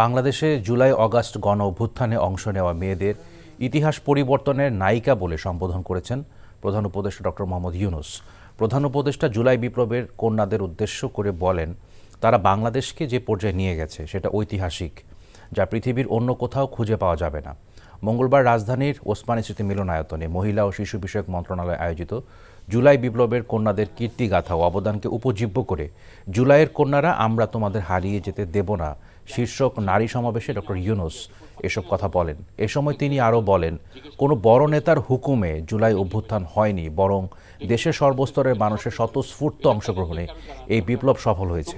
বাংলাদেশে জুলাই অগাস্ট গণ অভ্যুত্থানে অংশ নেওয়া মেয়েদের ইতিহাস পরিবর্তনের নায়িকা বলে সম্বোধন করেছেন প্রধান উপদেষ্টা ডক্টর মোহাম্মদ ইউনূস। প্রধান উপদেষ্টা জুলাই বিপ্লবের কন্যাদের উদ্দেশ্য করে বলেন, তারা বাংলাদেশকে যে পর্যায়ে নিয়ে গেছে সেটা ঐতিহাসিক, যা পৃথিবীর অন্য কোথাও খুঁজে পাওয়া যাবে না। মঙ্গলবার রাজধানীর ওসমানী স্মৃতি মিলনায়তনে মহিলা ও শিশু বিষয়ক মন্ত্রণালয় আয়োজিত জুলাই বিপ্লবের কন্যাদের কীর্তিগাথা ও অবদানকে উপজীব্য করে জুলাইয়ের কন্যারা আমরা তোমাদের হারিয়ে যেতে দেব না শীর্ষক নারী সমাবেশে ডক্টর ইউনূস এসব কথা বলেন। এ সময় তিনি আরও বলেন, কোনো বড় নেতার হুকুমে জুলাই অভ্যুত্থান হয়নি, বরং দেশের সর্বস্তরের মানুষের স্বতঃস্ফূর্ত অংশগ্রহণে এই বিপ্লব সফল হয়েছে।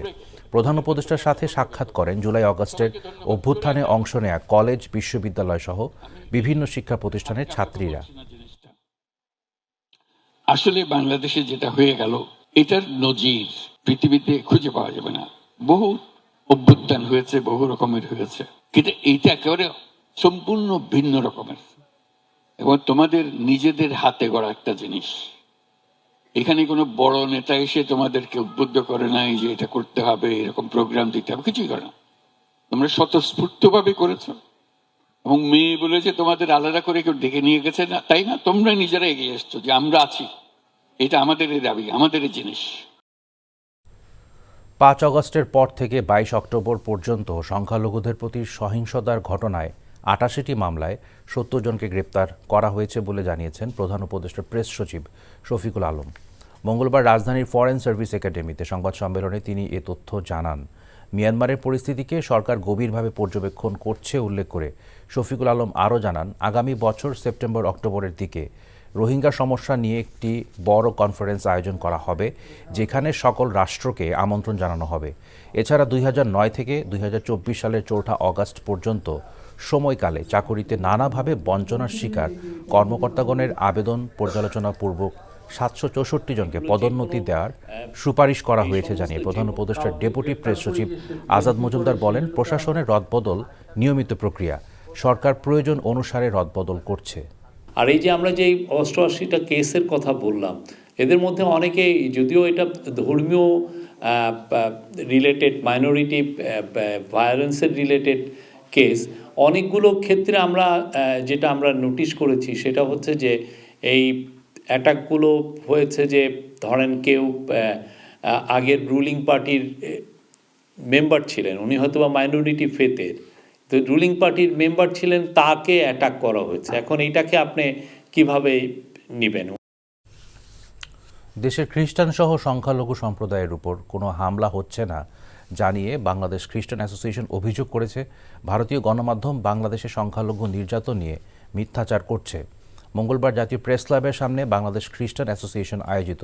প্রধান উপদেষ্টার সাথে সাক্ষাৎ করেন জুলাই অগাস্টের অভ্যুত্থানে অংশ নেয়া কলেজ, বিশ্ববিদ্যালয় সহ বিভিন্ন শিক্ষা প্রতিষ্ঠানের ছাত্রীরা। আসলে বাংলাদেশে যেটা হয়ে গেল, এটার নজির পৃথিবীতে খুঁজে পাওয়া যাবে না। বহু অভ্যুত্থান হয়েছে, বহু রকমের হয়েছে, কিন্তু এইটা একেবারে সম্পূর্ণ ভিন্ন রকমের এবং তোমাদের নিজেদের হাতে গড়া একটা জিনিস। এখানে কোনো বড় নেতা এসে তোমাদেরকে উদ্বুদ্ধ করে নাই যে এটা করতে হবে, এরকম প্রোগ্রাম দিতে হবে, কিছুই করে না। তোমরা স্বতঃস্ফূর্তভাবে করেছো এবং মেয়ে বলেছে তোমাদের আলাদা করে কেউ ডেকে নিয়ে গেছে না, তাই না? তোমরা নিজেরা এগিয়ে এসছো যে আমরা আছি, এটা আমাদের দাবি, আমাদের জিনিস। 5 অগস্টের পর থেকে 22 অক্টোবর পর্যন্ত সংখ্যালঘুদের প্রতি সহিংসতার ঘটনায় 88টি মামলায় 70 জনকে গ্রেপ্তার করা হয়েছে বলে জানিয়েছেন প্রধান উপদেষ্টার প্রেস সচিব শফিকুল আলম। মঙ্গলবার রাজধানীর ফরেন সার্ভিস একাডেমিতে সংবাদ সম্মেলনে তিনি এ তথ্য জানান। মিয়ানমারের পরিস্থিতিকে সরকার গভীরভাবে পর্যবেক্ষণ করছে উল্লেখ করে শফিকুল আলম আরও জানান, আগামী বছর সেপ্টেম্বর-অক্টোবরের দিকে রোহিঙ্গা সমস্যা নিয়ে একটি বড় কনফারেন্স আয়োজন করা হবে, যেখানে সকল রাষ্ট্রকে আমন্ত্রণ জানানো হবে। এছাড়া 2009 থেকে 2024 সালের 4 অগাস্ট পর্যন্ত সময়কালে চাকুরিতে নানাভাবে বঞ্চনার শিকার কর্মকর্তাগণের আবেদন পর্যালোচনাপূর্বক 764 জনকে পদোন্নতি দেওয়ার সুপারিশ করা হয়েছে জানিয়ে প্রধান উপদেষ্টার ডেপুটি প্রেস সচিব আজাদ মজুমদার বলেন, প্রশাসনের রদবদল নিয়মিত প্রক্রিয়া, সরকার প্রয়োজন অনুসারে রদবদল করছে। আর এই যে আমরা যে 88টা কেসের কথা বললাম, এদের মধ্যে অনেকে, যদিও এটা ধর্মীয় রিলেটেড, মাইনরিটি ভায়োলেন্সের রিলেটেড কেস, অনেকগুলো ক্ষেত্রে যেটা আমরা নোটিশ করেছি সেটা হচ্ছে যে এই অ্যাটাকগুলো হয়েছে যে ধরেন কেউ আগের রুলিং পার্টির মেম্বার ছিলেন, উনি হয়তো বা মাইনরিটি ফেথের, তো রুলিং পার্টির মেম্বার ছিলেন, তাকে অ্যাটাক করা হয়েছে। এখন এইটাকে আপনি কিভাবে নেবেন? দেশের খ্রিস্টান সহ সংখ্যালঘু সম্প্রদায়ের উপর কোনো হামলা হচ্ছে না জানিয়ে বাংলাদেশ খ্রিস্টান অ্যাসোসিয়েশন অভিযোগ করেছে, ভারতীয় গণমাধ্যম বাংলাদেশের সংখ্যালঘু নির্যাতন নিয়ে মিথ্যাচার করছে। মঙ্গলবার জাতীয় প্রেস ক্লাবের সামনে বাংলাদেশ খ্রিস্টান অ্যাসোসিয়েশন আয়োজিত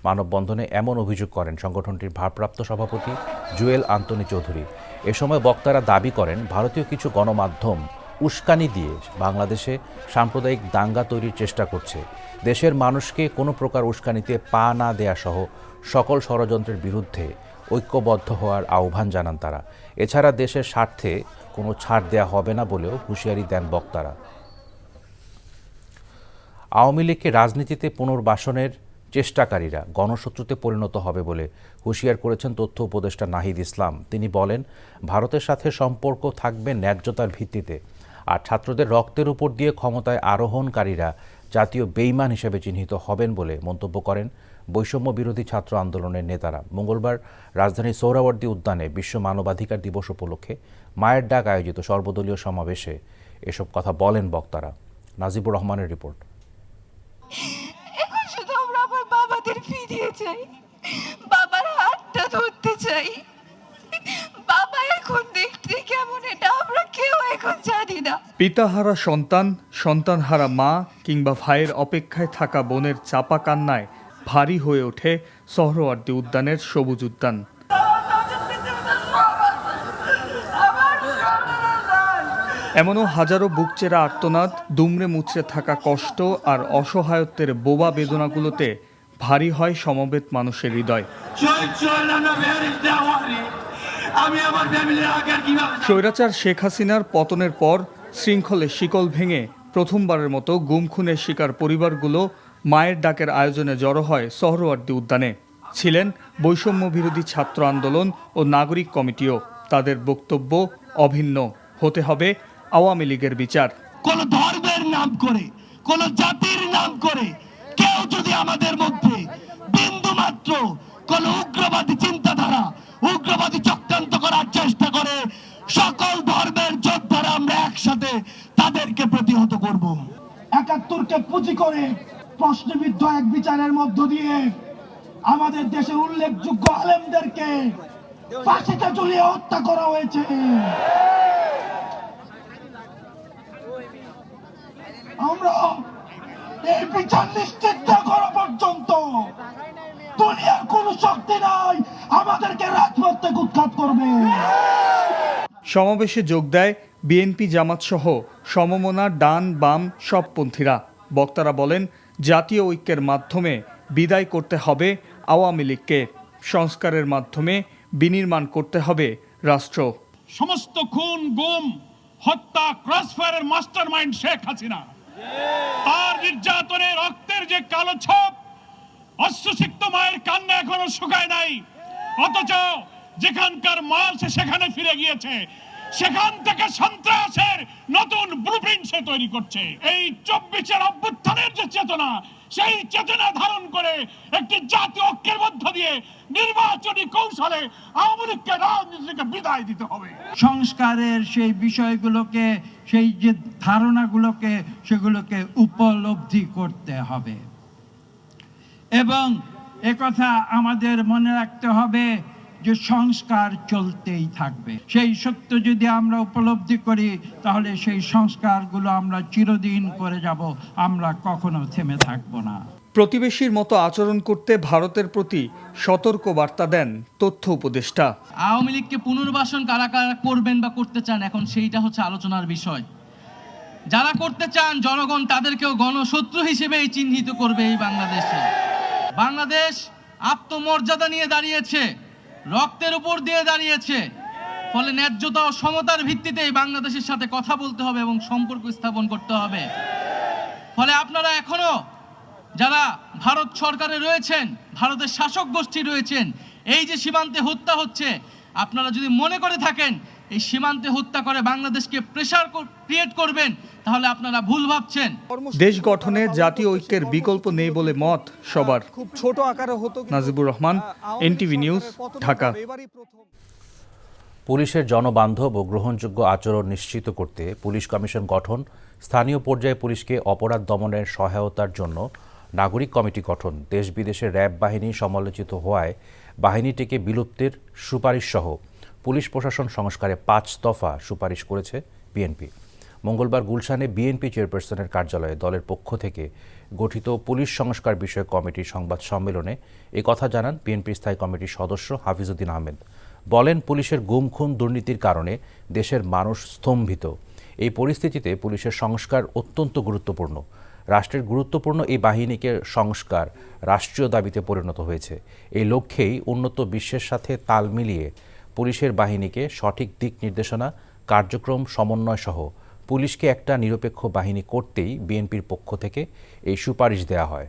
মানববন্ধনে এমন অভিযোগ করেন সংগঠনটির ভারপ্রাপ্ত সভাপতি জুয়েল আন্তনি চৌধুরী। এ সময় বক্তারা দাবি করেন, ভারতীয় কিছু গণমাধ্যম উস্কানি দিয়ে বাংলাদেশে সাম্প্রদায়িক দাঙ্গা তৈরির চেষ্টা করছে। দেশের মানুষকে কোনো প্রকার উস্কানিতে পা না দেয়া সহ সকল ষড়যন্ত্রের বিরুদ্ধে ঐক্যবদ্ধ হওয়ার আহ্বান জানান তারা। এছাড়া দেশের স্বার্থে কোনো ছাড় দেয়া হবে না বলেও হুঁশিয়ারি দেন বক্তারা। আওয়ামী লীগকে রাজনীতিতে পুনর্বাসনের চেষ্টাকারীরা গণশত্রুতে পরিণত হবে বলে হুঁশিয়ার করেছেন তথ্য উপদেষ্টা নাহিদ ইসলাম। তিনি বলেন, ভারতের সাথে সম্পর্ক থাকবে ন্যায্যতার ভিত্তিতে, আর ছাত্রদের রক্তের উপর দিয়ে ক্ষমতায় আরোহণকারীরা জাতীয় বেইমান হিসেবে চিহ্নিত হবেন বলে মন্তব্য করেন বৈষম্য বিরোধী ছাত্র আন্দোলনের নেতারা। মঙ্গলবার রাজধানীর সোহরাওয়ার্দী উদ্যানে বিশ্ব মানবাধিকার দিবস উপলক্ষে মায়ের ডাক আয়োজিত সর্বদলীয় সমাবেশে এসব কথা বলেন বক্তারা। নাজিবুর রহমানের রিপোর্ট। এখন শুধু আমরা আমার বাবাদের ফিরিয়ে চাই, বাবার হাতটা ধরতে চাই। বাবা এখন দেখতে কেমন এটা আমরা কেউ এখন জানি না। পিতাহারা সন্তান, সন্তানহারা মা কিংবা ভাইয়ের অপেক্ষায় থাকা বোনের চাপা কান্নায় ভারী হয়ে ওঠে সোহরাওয়ার্দী উদ্যানের সবুজ উদ্যান। এমনও হাজারো বুকচেরা আর্তনাদ, দুমড়ে মুচড়ে থাকা কষ্ট আর অসহায়ত্বের বোবা বেদনাগুলোতে ভারী হয় সমবেত মানুষের হৃদয়। স্বৈরাচার শেখ হাসিনার পতনের পর শৃঙ্খলে শিকল ভেঙে প্রথমবারের মতো গুম খুনের শিকার পরিবারগুলো মায়ের ডাকের আয়োজনে জড়ো হয় সোহরাওয়ার্দী উদ্যানে। ছিলেন বৈষম্য বিরোধী ছাত্র আন্দোলন ও নাগরিক কমিটিও। তাদের বক্তব্য অভিন্ন, হতে হবে আওয়ামী লীগের বিচার। কোন ধর্মের নাম করে, কোন জাতির নাম করে কেউ যদি আমাদের মধ্যে বিন্দু মাত্র কোন উগ্রবাদী চিন্তাধারা, উগ্রবাদী চক্রান্ত করার চেষ্টা করে, সকল ধর্মের যোদ্ধারা আমরা একসাথে তাদেরকে প্রতিহত করব। ৭১কে পুঁজি করে প্রশ্নবিদ্ধ এক বিচারের মধ্য দিয়ে আমাদের দেশের উল্লেখযোগ্য আলেমদেরকে ফাঁসিতে ঝুলিয়ে হত্যা করা হয়েছে। আমরা এই বিচার নিশ্চিত না করা পর্যন্ত দুনিয়ার কোন শক্তি নাই আমাদেরকে রাজপথ থেকে উৎখাত করবে। সমাবেশে যোগ দেয় বিএনপি, জামাত সহ সমমনা ডান বাম সবপন্থীরা। বক্তারা বলেন, জাতীয় ঐক্যের মাধ্যমে বিদায় করতে হবে আওয়ামী লীগকে, সংস্কারের মাধ্যমে বিনির্মাণ করতে হবে রাষ্ট্র। সমস্ত খুন, গুম, হত্যা, ক্রসফায়ারের মাস্টারমাইন্ড শেখ হাসিনা, তার নির্যাতনে রক্তের যে কালো ছাপ, অশ্রুসিক্ত মায়ের কান্না এখনো শুকায় নাই, অথচ যেখানকার মাল সে সেখানে ফিরে গিয়েছে, সেখান থেকে সন্ত্রাসের নতুন ব্লুপ্রিন্ট সে তৈরি করছে। এই ২৪-এর অভ্যুত্থানের যে চেতনা, সেই চেতনা ধারণ করে একটি জাতীয় ঐক্যের মধ্য দিয়ে নির্বাচনী কৌশলে আওয়ামী লীগকে রাজনীতি থেকে বিদায় দিতে হবে। সংস্কারের সেই বিষয়গুলোকে, সেই যে ধারণাগুলোকে, সেগুলোকে উপলব্ধি করতে হবে এবং একথা আমাদের মনে রাখতে হবে যে সংস্কার চলতেই থাকবে। সেই সত্য যদি আমরা উপলব্ধি করি, তাহলে সেই সংস্কারগুলো আমরা চিরদিন করে যাব, আমরা কখনো থেমে থাকব না। প্রতিবেশীর মতো আচরণ করতে ভারতের প্রতি সতর্ক বার্তা দেন তথ্য উপদেষ্টা। আওয়ামী লীগকে পুনর্বাসন কারা কারা করবেন বা করতে চান, এখন সেইটা হচ্ছে আলোচনার বিষয়। যারা করতে চান, জনগণ তাদেরকেও গণশত্রু হিসেবেই চিহ্নিত করবে। এই বাংলাদেশ আত্মমর্যাদা নিয়ে দাঁড়িয়েছে, রক্তের উপর দিয়ে দাঁড়িয়েছে। ফলে ন্যায্যতা ও সমতার ভিত্তিতে বাংলাদেশের সাথে কথা বলতে হবে এবং সম্পর্ক স্থাপন করতে হবে। ফলে আপনারা এখনো যারা ভারত সরকারে রয়েছেন, ভারতের শাসক গোষ্ঠী রয়েছেন, এই যে সীমান্তে হত্যা হচ্ছে, আপনারা যদি মনে করে থাকেন এই সীমান্তে হত্যা করে বাংলাদেশকে প্রেসার ক্রিয়েট করবেন, তাহলে আপনারা ভুল ভাবছেন। দেশ গঠনে জাতীয় ঐক্যের বিকল্প নেই বলে মত সবার। খুব ছোট আকারে হতো। Najibur Rahman, NTV news, Dhaka. পুলিশের জনবান্ধব ও গ্রহণযোগ্য আচরণ নিশ্চিত করতে পুলিশ কমিশন গঠন, স্থানীয় পর্যায়ে পুলিশকে অপরাধ দমনের সহায়তার জন্য নাগরিক কমিটি গঠন, দেশ বিদেশে র্যাব বাহিনী সমালোচিত হওয়ায় বাহিনীটিকে বিলুপ্তির সুপারিশ সহ পুলিশ প্রশাসন সংস্কারে 5 দফা সুপারিশ করেছে বিএনপি। মঙ্গলবার গুলশানে বিএনপি চেয়ারপারসনের কার্যালয়ে দলের পক্ষ থেকে গঠিত পুলিশ সংস্কার বিষয়ক কমিটির সংবাদ সম্মেলনে কথা জানান বিএনপির স্থায়ী কমিটির সদস্য হাফিজউদ্দিন আহমেদ। বলেন, পুলিশের গুম খুন দুর্নীতির কারণে দেশের মানুষ স্তম্ভিত। এই পরিস্থিতিতে পুলিশের সংস্কার অত্যন্ত গুরুত্বপূর্ণ। রাষ্ট্রের গুরুত্বপূর্ণ এই বাহিনীকে সংস্কার রাষ্ট্রীয় দাবিতে পরিণত হয়েছে। এই লক্ষ্যেই উন্নত বিশ্বের সাথে তাল মিলিয়ে পুলিশের বাহিনীকে সঠিক দিক নির্দেশনা, কার্যক্রম সমন্বয় সহ পুলিশকে একটা নিরপেক্ষ বাহিনী করতেই বিএনপির পক্ষ থেকে এই সুপারিশ দেওয়া হয়।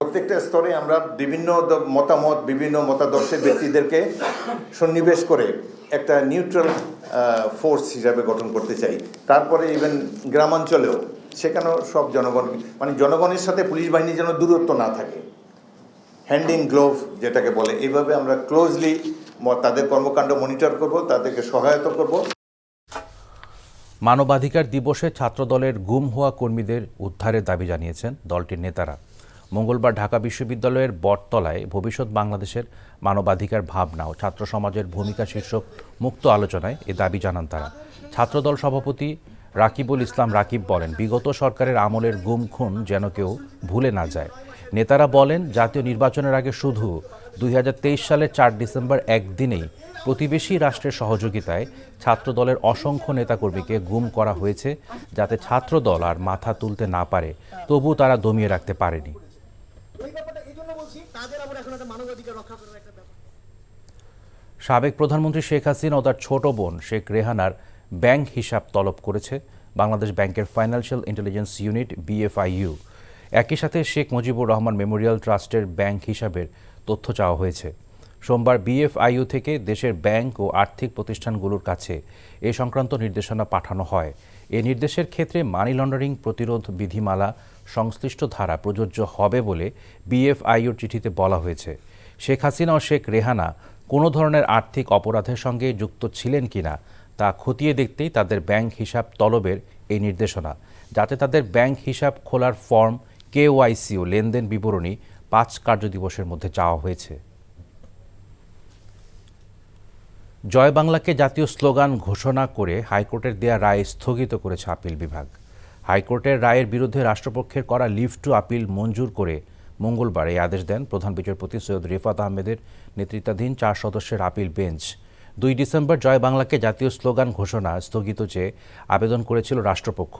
প্রত্যেকটা স্তরে আমরা বিভিন্ন মতামত, বিভিন্ন মতাদর্শের ব্যক্তিদেরকে সন্নিবেশ করে একটা নিউট্রাল ফোর্স হিসাবে গঠন করতে চাই। তারপরে ইভেন গ্রামাঞ্চলেও সেখানেও সব জনগণ, মানে জনগণের সাথে পুলিশ বাহিনী যেন দূরত্ব না থাকে, হ্যান্ড ইন গ্লোভ যেটাকে বলে, এইভাবে আমরা ক্লোজলি তাদের কর্মকাণ্ড মনিটর করব, তাদেরকে সহায়তা করব। মানবাধিকার দিবসে ছাত্রদলের গুম হওয়া কর্মীদের উদ্ধারের দাবি জানিয়েছেন দলটির নেতারা। মঙ্গলবার ঢাকা বিশ্ববিদ্যালয়ের বটতলায় ভবিষ্যৎ বাংলাদেশের মানবাধিকার ভাবনা ও ছাত্র সমাজের ভূমিকা শীর্ষক মুক্ত আলোচনায় এ দাবি জানান তারা। ছাত্রদল সভাপতি রাকিবুল ইসলাম রাকিব বলেন, বিগত সরকারের আমলের গুম খুন যেন কেউ ভুলে না যায়। নেতারা বলেন, জাতীয় নির্বাচনের আগে শুধু 2023 সালের 4 ডিসেম্বর একদিনেই প্রতিবেশী রাষ্ট্রের সহযোগিতায় ছাত্রদলের অসংখ্য নেতাকর্মীকে গুম করা হয়েছে, যাতে ছাত্রদল আর মাথা তুলতে না পারে, তবু তারা দমিয়ে রাখতে পারেনি। সাবেক প্রধানমন্ত্রী শেখ হাসিনা ও তার ছোট বোন শেখ রেহানার ব্যাংক হিসাব তলব করেছে বাংলাদেশ ব্যাংকের ফাইন্যান্সিয়াল ইন্টেলিজেন্স ইউনিট BFIU। একই সাথে শেখ মুজিবুর রহমান মেমোরিয়াল ট্রাস্টের ব্যাংক হিসাবের তথ্য চাওয়া হয়েছে। সোমবার বিএফআইইউ থেকে দেশের ব্যাংক ও আর্থিক প্রতিষ্ঠানগুলোর কাছে এ সংক্রান্ত নির্দেশনা পাঠানো হয়। এ নির্দেশের ক্ষেত্রে মানি লন্ডারিং প্রতিরোধ বিধিমালা সংশ্লিষ্ট ধারা প্রযোজ্য হবে বলে বিএফআইইউর চিঠিতে বলা হয়েছে। শেখ হাসিনা ও শেখ রেহানা কোনো ধরনের আর্থিক অপরাধের সঙ্গে যুক্ত ছিলেন কিনা তা খতিয়ে দেখতেই তাদের ব্যাংক হিসাব তলবের এই নির্দেশনা, যাতে তাদের ব্যাংক হিসাব খোলার ফর্ম, কেওয়াইসি ও লেনদেন বিবরণী 5 কার্যদিবসের মধ্যে চাওয়া হয়েছে। জয় বাংলাকে জাতীয় স্লোগান ঘোষণা করে হাইকোর্টের দেয়া রায় স্থগিত করেছে আপিল বিভাগ। হাইকোর্টের রায়ের বিরুদ্ধে রাষ্ট্রপক্ষের করা লিভ টু আপিল মঞ্জুর করে মঙ্গলবার এই আদেশ দেন প্রধান বিচারপতি সৈয়দ রিফাত আহমেদের নেতৃত্বাধীন 4 সদস্যের আপিল বেঞ্চ। 2 ডিসেম্বর জয় বাংলাকে জাতীয় স্লোগান ঘোষণা স্থগিত চেয়ে আবেদন করেছিল রাষ্ট্রপক্ষ।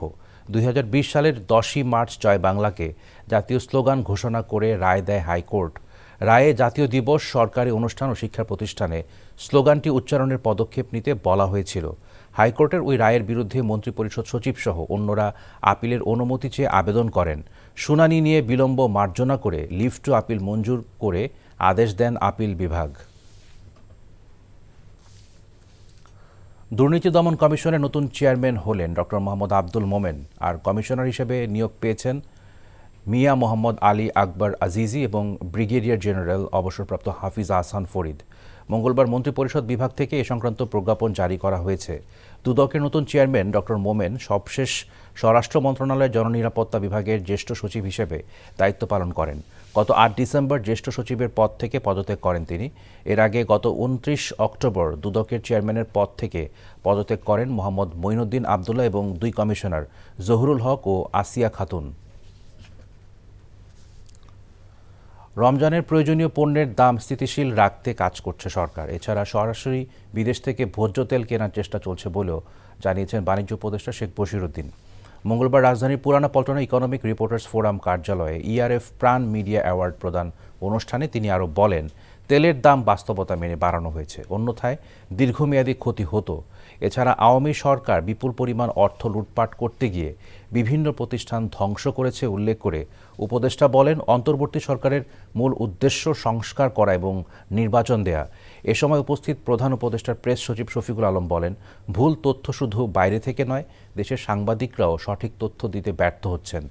2020 সালের 10ই মার্চ জয় বাংলাকে জাতীয় স্লোগান ঘোষণা করে রায় দেয় হাইকোর্ট। রায়ে জাতীয় দিবস, সরকারি অনুষ্ঠান ও শিক্ষা প্রতিষ্ঠানে স্লোগানটি উচ্চারণের পদক্ষেপ নিতে বলা হয়েছিল। হাইকোর্টের ওই রায়ের বিরুদ্ধে মন্ত্রিপরিষদ সচিব সহ অন্যরা আপিলের অনুমতি চেয়ে আবেদন করেন। শুনানি নিয়ে বিলম্ব মার্জনা করে লিভ টু আপিল মঞ্জুর করে আদেশ দেন আপিল বিভাগ। দুর্নীতি দমন কমিশনের নতুন চেয়ারম্যান হলেন ডক্টর মোহাম্মদ আব্দুল মোমেন, আর কমিশনার হিসেবে নিয়োগ পেয়েছেন মিয়া মোহাম্মদ আলী আকবর আজিজি এবং ব্রিগেডিয়ার জেনারেল অবসরপ্রাপ্ত হাফিজ আহসান ফরিদ। মঙ্গলবার মন্ত্রিপরিষদ বিভাগ থেকে এ সংক্রান্ত প্রজ্ঞাপন জারি করা হয়েছে। দুদকের নতুন চেয়ারম্যান ডক্টর মোমেন সবশেষ স্বরাষ্ট্র মন্ত্রণালয়ের জননিরাপত্তা বিভাগের জ্যেষ্ঠ সচিব হিসেবে দায়িত্ব পালন করেন। গত 8 ডিসেম্বর জ্যেষ্ঠ সচিবের পদ থেকে পদত্যাগ করেন তিনি। এর আগে গত 29 অক্টোবর দুদকের চেয়ারম্যানের পদ থেকে পদত্যাগ করেন মোহাম্মদ মঈনুদ্দিন আবদুল্লাহ এবং 2 কমিশনার জহুরুল হক ও আসিয়া খাতুন। রমজানের প্রয়োজনীয় পণ্যের দাম স্থিতিশীল রাখতে কাজ করছে সরকার। এছাড়া সরাসরি বিদেশ থেকে ভোজ্য তেল কেনার চেষ্টা চলছে বলেও জানিয়েছেন বাণিজ্য উপদেষ্টা শেখ বশিরউদ্দিন। মঙ্গলবার রাজধানীর পুরানা পল্টনে ইকোনমিক রিপোর্টার্স ফোরাম কার্যালয়ে ইআরএফ প্রাণ মিডিয়া অ্যাওয়ার্ড প্রদান অনুষ্ঠানে তিনি আরও বলেন, তেলের দাম বাস্তবতা মেনে বাড়ানো হয়েছে, অন্যথায় দীর্ঘমেয়াদী ক্ষতি হতো। এছাড়া আওয়ামী সরকার বিপুল পরিমাণ অর্থ লুটপাট করতে গিয়ে বিভিন্ন প্রতিষ্ঠান ধ্বংস করেছে উল্লেখ করে উপদেষ্টা বলেন, অন্তর্বর্তী সরকারের মূল উদ্দেশ্য সংস্কার করা এবং নির্বাচন দেয়া। এ সময় উপস্থিত প্রধান উপদেষ্টার প্রেস সচিব শফিকুল আলম বলেন, ভুল তথ্য শুধু বাইরে থেকে নয়, দেশের সাংবাদিকরাও সঠিক তথ্য দিতে ব্যর্থ হচ্ছেন।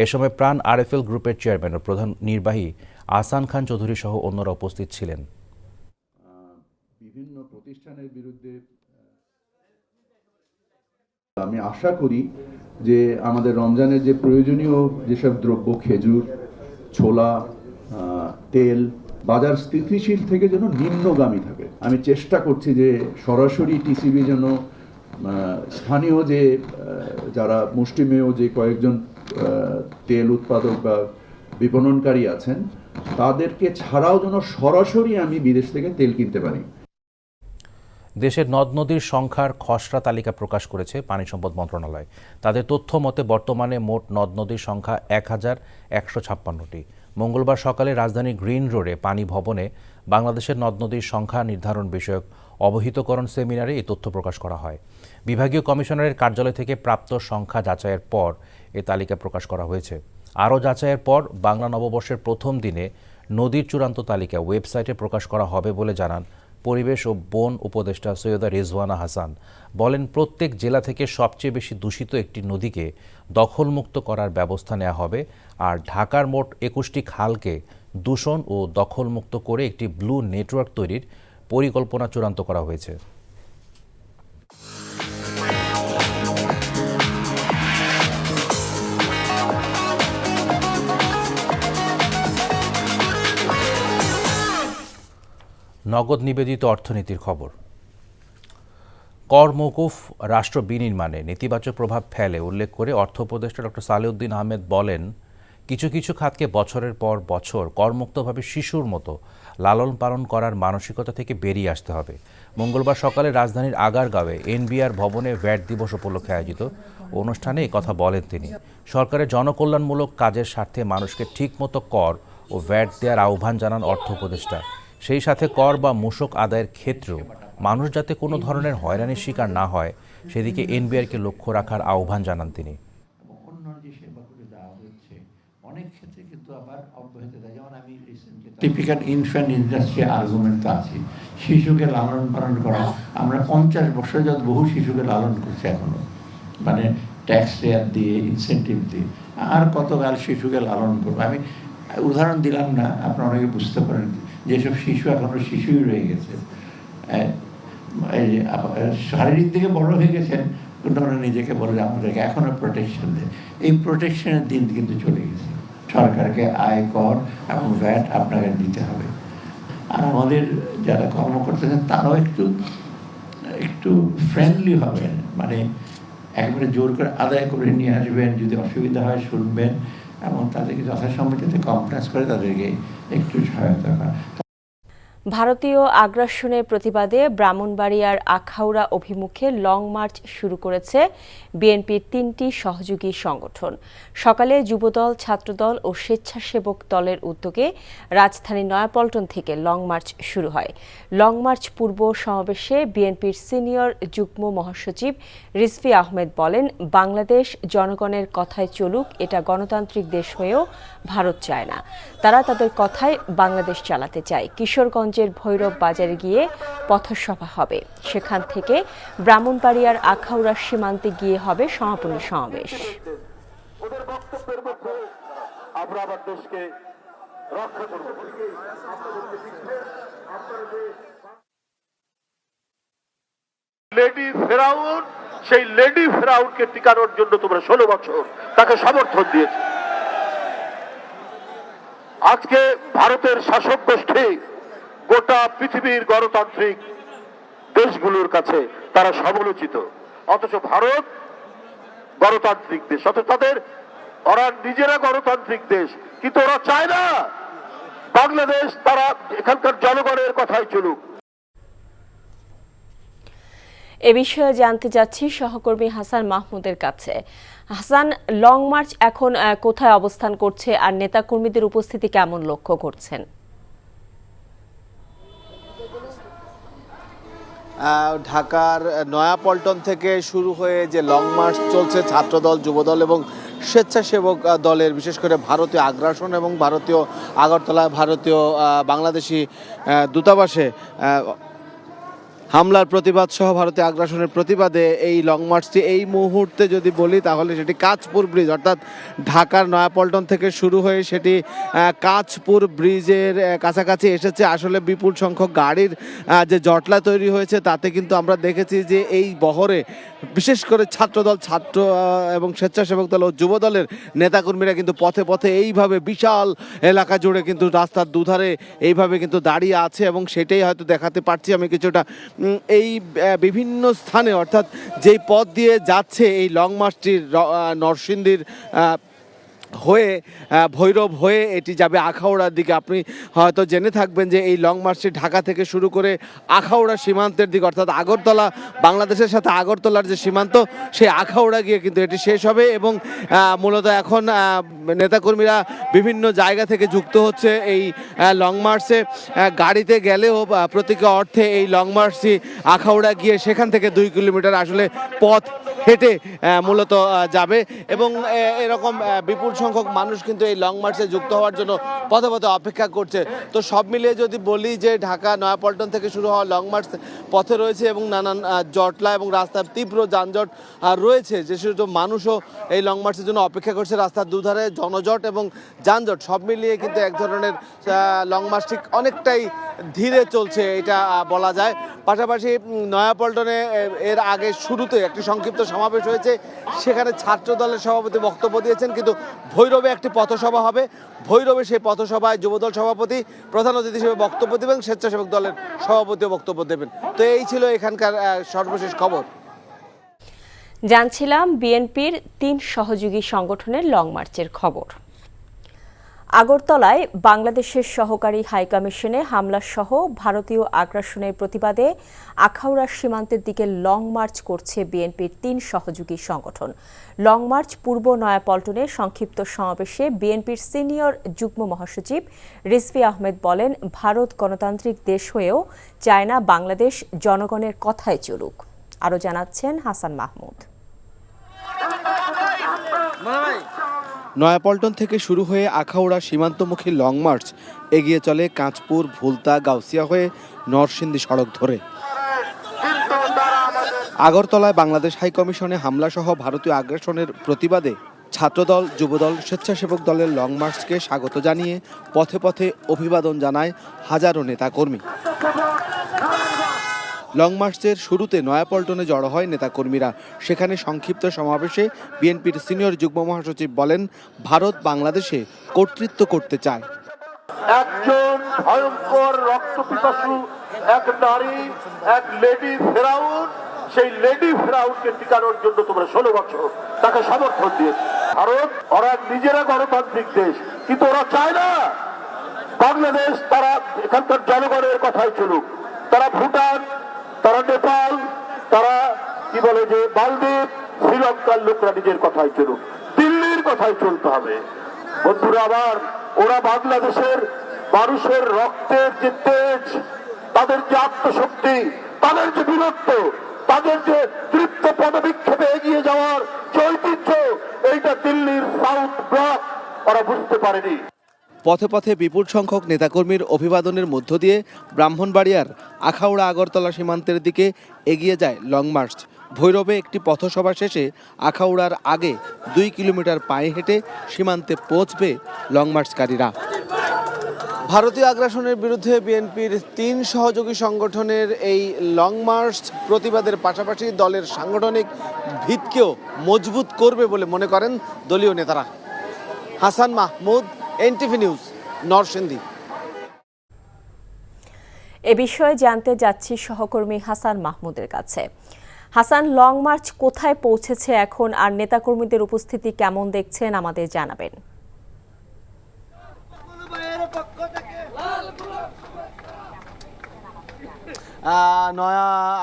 এ সময় প্রাণ আরএফএল গ্রুপের চেয়ারম্যান ও প্রধান নির্বাহী আহসান খান চৌধুরী সহ অন্যরা উপস্থিত ছিলেন। বিভিন্ন প্রতিষ্ঠানের বিরুদ্ধে আমি আশা করি যে আমাদের রমজানের যে প্রয়োজনীয় যেসব দ্রব্য, খেজুর, ছোলা, তেল, বাজার স্থিতিশীল থেকে যেন নিম্নগামী থাকে। আমি চেষ্টা করছি যে সরাসরি টিসিবি যেন স্থানীয় যে যারা মুষ্টিমেয় যে কয়েকজন তেল উৎপাদক বা বিপণনকারী আছেন তাদেরকে ছাড়াও যেন সরাসরি আমি বিদেশ থেকে তেল কিনতে পারি। দেশের নদ নদীর সংখ্যার খসড়া তালিকা প্রকাশ করেছে পানি সম্পদ মন্ত্রণালয়। তাদের তথ্য মতে বর্তমানে মোট নদ নদীর সংখ্যা 1156টি। মঙ্গলবার সকালে রাজধানীর গ্রিন রোডে পানি ভবনে বাংলাদেশের নদ নদীর সংখ্যা নির্ধারণ বিষয়ক অবহিতকরণ সেমিনারে এই তথ্য প্রকাশ করা হয়। বিভাগীয় কমিশনারের কার্যালয় থেকে প্রাপ্ত সংখ্যা যাচাইয়ের পর এ তালিকা প্রকাশ করা হয়েছে। আরও যাচাইয়ের পর বাংলা নববর্ষের প্রথম দিনে নদীর চূড়ান্ত তালিকা ওয়েবসাইটে প্রকাশ করা হবে বলে জানান পরিবেশ ও বন উপদেষ্টা সৈয়দা রিজওয়ানা হাসান। বলেন, প্রত্যেক জেলা থেকে সবচেয়ে বেশি দূষিত একটি নদীকে দখলমুক্ত করার ব্যবস্থা নেওয়া হবে, আর ঢাকার মোট 21টি খালকে দূষণ ও দখলমুক্ত করে একটি ব্লু নেটওয়ার্ক তৈরির পরিকল্পনা চূড়ান্ত করা হয়েছে। নগদ নিবেদিত অর্থনীতির খবর। কর মওকুফ রাষ্ট্র বিনির্মাণে নেতিবাচক প্রভাব ফেলে উল্লেখ করে অর্থ উপদেষ্টা ডক্টর সালেউদ্দিন আহমেদ বলেন, কিছু কিছু খাতকে বছরের পর বছর করমুক্তভাবে শিশুর মতো লালন পালন করার মানসিকতা থেকে বেরিয়ে আসতে হবে। মঙ্গলবার সকালে রাজধানীর আগারগাঁওয়ে এনবিআর ভবনে ভ্যাট দিবস উপলক্ষে আয়োজিত অনুষ্ঠানে এই কথা বলেন তিনি। সরকারের জনকল্যাণমূলক কাজের স্বার্থে মানুষকে ঠিকমতো কর ও ভ্যাট দেওয়ার আহ্বান জানান অর্থ উপদেষ্টা। সেই সাথে কর বা মূসক আদায়ের ক্ষেত্রেও মানুষ যাতে কোনো ধরনের হয়রানির শিকার না হয় সেদিকে এনবিআরকে লক্ষ্য রাখার আহ্বান জানান তিনি। অন্য যে সেবাগুলো দেওয়া হচ্ছে অনেক ক্ষেত্রে কিন্তু আবার অব্যাহত দেয়। যেমন আমি recently typical infant industry argument তো আছে, শিশুকে লালন পালন করা, আমরা 50 বছর যাবত বহু শিশুকে লালন করছি এখনো, মানে ট্যাক্স রেয়ার দিয়ে, ইনসেন্টিভ দিয়ে, আর কতকাল শিশুকে লালন করবো। আমি উদাহরণ দিলাম না, আপনারা অনেকে বুঝতে পারেন যেসব শিশু এখনো শিশুই রয়ে গেছে, শারীরিক দিকে বড় হয়ে গেছেন, কিন্তু ওরা নিজেকে বলে আমাদেরকে এখনো প্রোটেকশন দেয়। এই প্রোটেকশনের দিন কিন্তু চলে গেছে। সরকারকে আয় কর এবং ভ্যাট আপনাকে দিতে হবে। আর আমাদের যারা কর্মকর্তা আছেন তারাও একটু ফ্রেন্ডলি হবেন, মানে একবারে জোর করে আদায় করে নিয়ে আসবেন, যদি অসুবিধা হয় শুনবেন এবং তাদেরকে যথাসম্ভব যাতে কমপ্লেন্স করে তাদেরকে একটু সহায়তা করা। ভারতীয় আগ্রাসনের প্রতিবাদে ব্রাহ্মণবাড়িয়ার আখাউড়া অভিমুখে লং মার্চ শুরু করেছে বিএনপির 3টি সহযোগী সংগঠন। সকালে যুবদল, ছাত্রদল ও স্বেচ্ছাসেবক দলের উদ্যোগে রাজধানী নয়াপল্টন থেকে লং মার্চ শুরু হয়। লং মার্চ পূর্ব সমাবেশে বিএনপির সিনিয়র যুগ্ম মহাসচিব রিজভী আহমেদ বলেন, বাংলাদেশ জনগণের কথায় চলুক, এটা গণতান্ত্রিক দেশ হয়েও ভারত চায় না। তারা তাদের কথায় বাংলাদেশ চালাতে চায়। কিশোরগঞ্জের ভৈরব বাজারে গিয়ে পথসভা হবে, সেখান থেকে ব্রাহ্মণবাড়িয়ার আখাউড়া সীমান্তে গিয়ে হবে সমাপনী সমাবেশ। লেডি ফেরাউন, সেই লেডি ফেরাউনকে টিকানোর জন্য তোমরা 16 বছর তাকে সমর্থন দিয়েছে। আজকে ভারতের শাসক গোষ্ঠী গোটা পৃথিবীর গণতান্ত্রিক দেশগুলোর কাছে তারা সমালোচিত, অথচ ভারত গণতান্ত্রিক দেশ, অথচ ওরা নিজেরা গণতান্ত্রিক দেশ, কিন্তু ওরা চায় না বাংলাদেশ তারা এখানকার জনগণের কথাই চলুক। এ বিষয়ে জানতে যাচ্ছি সহকর্মী হাসান মাহমুদের কাছে। হাসান, লং মার্চ এখন কোথায় অবস্থান করছে আর নেতাকর্মীদের উপস্থিতি কেমন লক্ষ্য করছেন? ঢাকার নয়াপল্টন থেকে শুরু হয়ে যে লং মার্চ চলছে ছাত্রদল, যুবদল এবং স্বেচ্ছাসেবক দলের, বিশেষ করে ভারতীয় আগ্রাসন এবং ভারতীয় আগরতলায় ভারতীয় বাংলাদেশি দূতাবাসে হামলার প্রতিবাদ সহ ভারতীয় আগ্রাসনের প্রতিবাদে এই লং মার্চটি এই মুহূর্তে যদি বলি তাহলে সেটি কাঁচপুর ব্রিজ, অর্থাৎ ঢাকার নয়াপল্টন থেকে শুরু হয়ে সেটি কাঁচপুর ব্রিজের কাছাকাছি এসেছে। আসলে বিপুল সংখ্যক গাড়ির যে জটলা তৈরি হয়েছে তাতে কিন্তু আমরা দেখেছি যে এই বহরে বিশেষ করে ছাত্রদল, ছাত্র এবং স্বেচ্ছাসেবক দল ও যুবদলের নেতাকর্মীরা কিন্তু পথে পথে এইভাবে বিশাল এলাকা জুড়ে কিন্তু রাস্তার দুধারে এইভাবে কিন্তু দাঁড়িয়ে আছে এবং সেটাই হয়তো দেখাতে পারছি আমি কিছুটা। এই বিভিন্ন স্থানে, অর্থাৎ যেই পথ দিয়ে যাচ্ছে এই লং মার্চটির নরসিংদীর হয়ে ভৈরব হয়ে এটি যাবে আখাউড়ার দিকে। আপনি হয়তো জেনে থাকবেন যে এই লং মার্চটি ঢাকা থেকে শুরু করে আখাউড়া সীমান্তের দিকে, অর্থাৎ আগরতলা, বাংলাদেশের সাথে আগরতলার যে সীমান্ত সেই আখাউড়া গিয়ে কিন্তু এটি শেষ হবে এবং মূলত এখন নেতাকর্মীরা বিভিন্ন জায়গা থেকে যুক্ত হচ্ছে এই লং মার্চে। গাড়িতে গেলেও প্রতীকী অর্থে এই লং মার্চটি আখাউড়া গিয়ে সেখান থেকে 2 কিলোমিটার আসলে পথ হেঁটে মূলত যাবে এবং এরকম বিপুল সংখ্যক মানুষ কিন্তু এই লং মার্চে যুক্ত হওয়ার জন্য পথে পথে অপেক্ষা করছে। তো সব মিলিয়ে যদি বলি যে ঢাকা নয়াপল্টন থেকে শুরু হওয়া লং মার্চ পথে রয়েছে এবং নানান জটলা এবং রাস্তার তীব্র যানজট রয়েছে, যে শুধু মানুষও এই লং মার্চের জন্য অপেক্ষা করছে। রাস্তার দুধারে জনজট এবং যানজট সব মিলিয়ে কিন্তু এক ধরনের লং মার্চটি অনেকটাই ধীরে চলছে এটা বলা যায়। পাশাপাশি নয়াপল্টনে এর আগে শুরুতে একটি সংক্ষিপ্ত সমাবেশ হয়েছে, সেখানে ছাত্র দলের সভাপতি বক্তব্য দিয়েছেন, কিন্তু ভৈরবে একটি পথসভা হবে। ভৈরবে সেই পথসভায় যুবদল সভাপতি প্রধান অতিথি হিসেবে বক্তব্য দেবেন, স্বেচ্ছাসেবক দলের সভাপতিও বক্তব্য দেবেন। তো এই ছিল এখানকার সর্বশেষ খবর। জানছিলাম বিএনপির 3 সহযোগী সংগঠনের লং মার্চের খবর। আগরতলায় বাংলাদেশের সহকারী হাইকমিশনে হামলা সহ ভারতীয় আগ্রাসনের প্রতিবাদে আখাউড়া সীমান্তের দিকে লং মার্চ করছে বিএনপির 3 সহযোগী সংগঠন। লং মার্চ পূর্ব নয়াপল্টনে সংক্ষিপ্ত সমাবেশে বিএনপির সিনিয়র যুগ্ম মহাসচিব রিজভী আহমেদ বলেন, ভারত গণতান্ত্রিক দেশ হয়েও চায় না বাংলাদেশ জনগণের কথায় চলুক। আরও জানাচ্ছেন হাসান মাহমুদ। নয়াপল্টন থেকে শুরু হয়ে আখাউড়া সীমান্তমুখী লং মার্চ এগিয়ে চলে কাঁচপুর, ভুলতা, গাউসিয়া হয়ে নরসিংদী সড়ক ধরে। আগরতলায় বাংলাদেশ হাইকমিশনে হামলাসহ ভারতীয় আগ্রাসনের প্রতিবাদে ছাত্রদল, যুবদল, স্বেচ্ছাসেবক দলের লং মার্চকে স্বাগত জানিয়ে পথে পথে অভিবাদন জানায় হাজারো নেতাকর্মী। লং মার্চের শুরুতে নয়াপল্টনে জড়ো হয় নেতাকর্মীরা। সেখানে সংক্ষিপ্ত সমাবেশে বিএনপির সিনিয়র যুগ্ম মহাসচিব বলেন, ভারত বাংলাদেশে কর্তৃত্ব করতে চায়। একজন ভয়ঙ্কর রক্তপিপাসু এক নারী, এক লেডি ফেরাউন, সেই লেডি ফেরাউনকে টিকানোর জন্য তোমরা 16 বছর তাকে সমর্থন দিয়েছে। ভারত ওরা নিজেরা গণতান্ত্রিক দেশ, কিন্তু ওরা চায় না বাংলাদেশ, তারা এখানকার জনগণের কথাই চলুক। তারা ভুটান, তারা নেপাল, তারা কি বলে যে মালদ্বীপ, শ্রীলঙ্কার লোকরা নিজের কথাই চলুক, দিল্লির কথাই চলতে হবে। বন্ধুরা আবার ওরা বাংলাদেশের মানুষের রক্তের যে তেজ, তাদের যে আত্মশক্তি, তাদের যে বীরত্ব, তাদের যে তৃপ্ত পদবিক্ষেপে এগিয়ে যাওয়ার যে ঐতিহ্য, এইটা দিল্লির সাউথ ব্লক ওরা বুঝতে পারেনি। পথে পথে বিপুল সংখ্যক নেতাকর্মীর অভিবাদনের মধ্য দিয়ে ব্রাহ্মণবাড়িয়ার আখাউড়া আগরতলা সীমান্তের দিকে এগিয়ে যায় লং মার্চ। ভৈরবে একটি পথসভা শেষে আখাউড়ার আগে 2 কিলোমিটার পায়ে হেঁটে সীমান্তে পৌঁছবে লং মার্চকারীরা। ভারতীয় আগ্রাসনের বিরুদ্ধে বিএনপির 3 সহযোগী সংগঠনের এই লং মার্চ প্রতিবাদের পাশাপাশি দলের সাংগঠনিক ভিতকেও মজবুত করবে বলে মনে করেন দলীয় নেতারা। Hasan Mahmud, NTV news, Narsingdi. এ বিষয়ে জানতে যাচ্ছি সহকর্মী হাসান মাহমুদের কাছে। হাসান, লং মার্চ কোথায় পৌঁছেছে এখন, আর নেতাকর্মীদের উপস্থিতি কেমন দেখছেন আমাদের জানাবেন।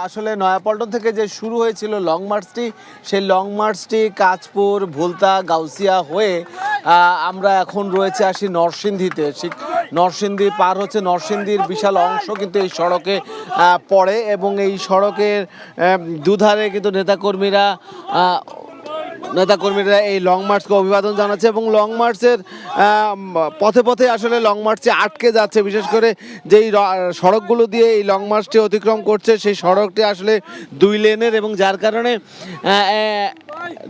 আসলে নয়াপল্টন থেকে যে শুরু হয়েছিল লং মার্চটি, সেই লং মার্চটি কাঁচপুর, ভুলতা, গাউসিয়া হয়ে আমরা এখন রয়েছে আসি নরসিংদীতে। নরসিংদী পার হচ্ছে, নরসিংদীর বিশাল অংশ কিন্তু এই সড়কে পড়ে এবং এই সড়কের দুধারে কিন্তু নেতাকর্মীরা এই লং মার্চকে অভিবাদন জানাচ্ছে এবং লং মার্চের পথে পথে আসলে লং মার্চে আটকে যাচ্ছে। বিশেষ করে যেই সড়কগুলো দিয়ে এই লং মার্চটি অতিক্রম করছে, সেই সড়কটি আসলে 2 লেনের এবং যার কারণে